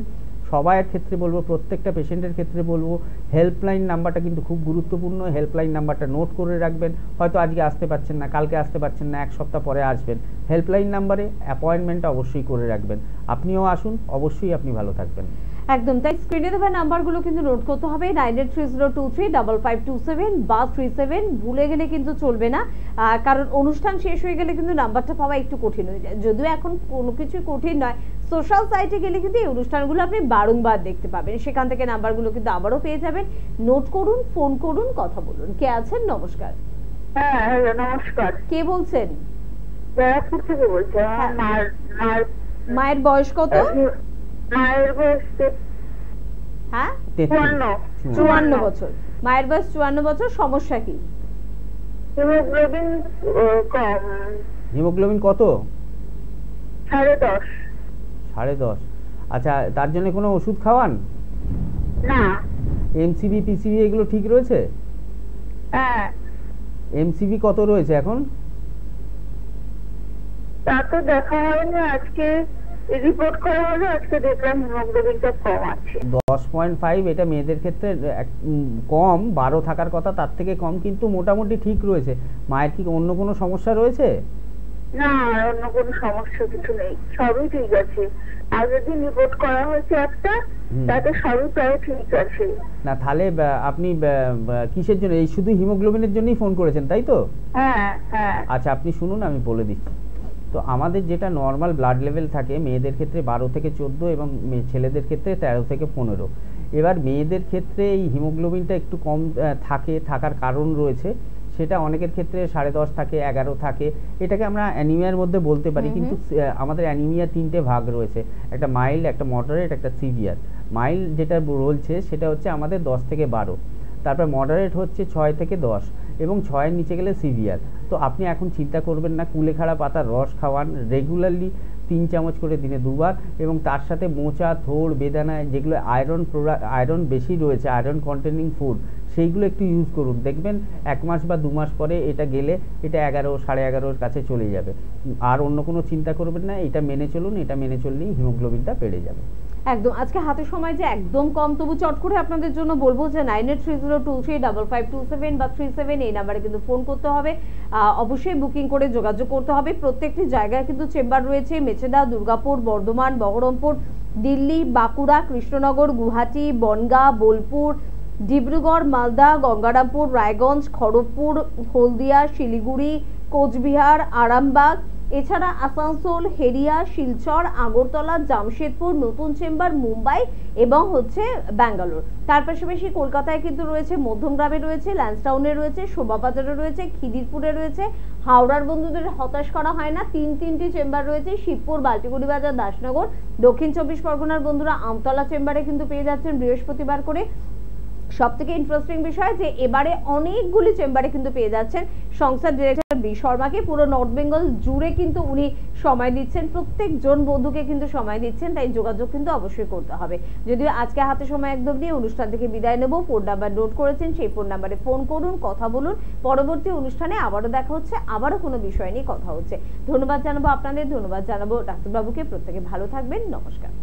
সবাইয়ের ক্ষেত্রে বলবো, প্রত্যেকটা পেশেন্টের ক্ষেত্রে বলবো, হেল্পলাইন নাম্বারটা কিন্তু খুব গুরুত্বপূর্ণ। হেল্পলাইন নাম্বারটা নোট করে রাখবেন। হয়তো আজকে আসতে পারছেন না, কালকে আসতে পারছেন না, এক সপ্তাহ পরে আসবেন, হেল্পলাইন নাম্বারে অ্যাপয়েন্টমেন্টটা অবশ্যই করে রাখবেন। আপনিও আসুন, অবশ্যই আপনি ভালো থাকবেন। একদম তাই। স্ক্রিনে দেওয়া নাম্বারগুলো কিন্তু নোট করতে হবে, 9830235527 বা 37। ভুলে গেলে কিন্তু চলবে না, কারণ অনুষ্ঠান শেষ হয়ে গেলে কিন্তু নাম্বারটা পাওয়া একটু কঠিন হয়ে যায়। যদিও এখন কোনো কিছু কঠিন নয়, সোশ্যাল সাইটে গেলে কিন্তু এই অনুষ্ঠানগুলো আপনি বারংবার দেখতে পাবেন। সেখান থেকে নাম্বারগুলো কিন্তু আবারও পেয়ে যাবেন। নোট করুন, ফোন করুন, কথা বলুন। কে আছেন? নমস্কার। হ্যাঁ হ্যালো, নমস্কার। কে বলছেন? ব্যারাকপুর থেকে বলছি। মায়ের বয়স কত? মায়ের বয়স হ্যাঁ 54 বছর। মায়ের বয়স 54 বছর। সমস্যা কি? হিমোগ্লোবিন কম। হিমোগ্লোবিন কত? 10.5। 10.5। আচ্ছা, তার জন্য কোনো ওষুধ খাওয়ান? না। এমসিবি পিসিবি এগুলো ঠিক রয়েছে? হ্যাঁ। এমসিবি কত রয়েছে এখন? তা তো দেখা হয়নি, আজকে রিপোর্ট করা হলো, আজকে দেখলাম হিমোগ্লোবিনটা কম আছে 10.5। এটা মেয়েদের ক্ষেত্রে কম, 12 থাকার কথা, তার থেকে কম, কিন্তু মোটামুটি ঠিক রয়েছে। মায়ের কি অন্য কোনো সমস্যা রয়েছে? না, অন্য কোনো সমস্যা কিছু নেই, সবই ঠিক আছে। আগের দিন রিপোর্ট করা হয়েছে একটা, তাতে সবই প্রায় ঠিক আছে। না তাহলে আপনি কিসের জন্য, এই শুধু হিমোগ্লোবিনের জন্যই ফোন করেছেন তাই তো? হ্যাঁ হ্যাঁ। আচ্ছা আপনি শুনুন, আমি বলে দিচ্ছি। তো আমাদের যেটা নর্মাল ব্লাড লেভেল থাকে মেয়েদের ক্ষেত্রে 12 থেকে 14 এবং ছেলেদের ক্ষেত্রে 13 থেকে 15। এবার মেয়েদের ক্ষেত্রে এই হিমোগ্লোবিনটা একটু কম থাকার কারণ রয়েছে। সেটা অনেকের ক্ষেত্রে 10.5 থাকে, 11 থাকে। এটাকে আমরা অ্যানিমিয়ার মধ্যে বলতে পারি, কিন্তু আমাদের অ্যানিমিয়া 3টে ভাগ রয়েছে, একটা মাইল্ড, একটা মডারেট, একটা সিভিয়ার। মাইল্ড যেটা বলছে সেটা হচ্ছে আমাদের 10 থেকে 12, তারপর মডারেট হচ্ছে 6 থেকে 10, এবং 6-এর নিচে গেলে সিভিয়ার। তো আপনি এখন চিন্তা করবেন না, কুলেখাড়া পাতার রস খাওয়ান রেগুলারলি 3 চামচ করে দিনে 2 বার, এবং তার সাথে মোচা, থোড়, বেদানা, যেগুলো আয়রন বেশি রয়েছে, আয়রন কন্টেনিং ফুড, সেইগুলো একটু ইউজ করুন। দেখবেন 1 মাস বা 2 মাস পরে এটা গেলে এটা 11, 11.5-এর কাছে চলে যাবে। আর অন্য কোনো চিন্তা করবেন না, এটা মেনে চলুন। এটা মেনে চললেই হিমোগ্লোবিনটা বেড়ে যাবে। একদম। আজকে হাতে সময় যে একদম কম, তবু চট করে আপনাদের জন্য বলবো যে 9830235527 বা 37 এই নাম্বারে কিন্তু ফোন করতে হবে। অবশ্যই বুকিং করে যোগাযোগ করতে হবে। প্রত্যেকটি জায়গায় কিন্তু চেম্বার রয়েছে, মেচেদা, দুর্গাপুর, বর্ধমান, বহরমপুর, দিল্লি, বাঁকুড়া, কৃষ্ণনগর, গুয়াহাটি, বনগাঁ, বোলপুর, ডিব্রুগড়, মালদা, গঙ্গারামপুর, রায়গঞ্জ, খড়গপুর, হলদিয়া, শিলিগুড়ি, কোচবিহার, আরামবাগ, এছাড়া আসানসোল, হেরিয়া, শিলচর, আগরতলা, জামশেদপুর, নতুন চেম্বার, মুম্বাই এবং হচ্ছে ব্যাঙ্গালোর। তার পাশাপাশি কলকাতায় কিন্তু রয়েছে, মধ্যমগ্রামে রয়েছে, ল্যান্সটাউনে রয়েছে, শোভাবাজারে রয়েছে, খিদিরপুরে রয়েছে। হাওড়ার বন্ধুদের হতাশ করা হয় না, 3টি চেম্বার রয়েছে, শিবপুর, বালতিগুড়ি বাজার, দাসনগর। দক্ষিণ 24 পরগনার বন্ধুরা আমতলা চেম্বারে কিন্তু পেয়ে যাচ্ছেন বৃহস্পতিবার করে। সবথেকে ইন্টারেস্টিং বিষয় যে এবারে অনেকগুলি চেম্বারে কিন্তু পেয়ে যাচ্ছেন সংস্থার ডিরেক্টর বি শর্মাকে। পুরো নর্থ বেঙ্গল জুড়ে কিন্তু উনি সময় দিচ্ছেন, প্রত্যেকজন বন্ধুকে কিন্তু সময় দিচ্ছেন, তাই যোগাযোগ কিন্তু অবশ্যই করতে হবে। যদিও আজকে হাতে সময় একদম নিয়ে অনুষ্ঠান থেকে বিদায় নেব। ফোন নাম্বার নোট করেছেন, সেই ফোন নাম্বারে ফোন করুন, কথা বলুন। পরবর্তী অনুষ্ঠানে আবারও দেখা হচ্ছে, আবারও কোনো বিষয় নিয়ে কথা হচ্ছে। ধন্যবাদ জানাবো আপনাদের, ধন্যবাদ জানাবো ডাক্তারবাবুকে। প্রত্যেকে ভালো থাকবেন। নমস্কার।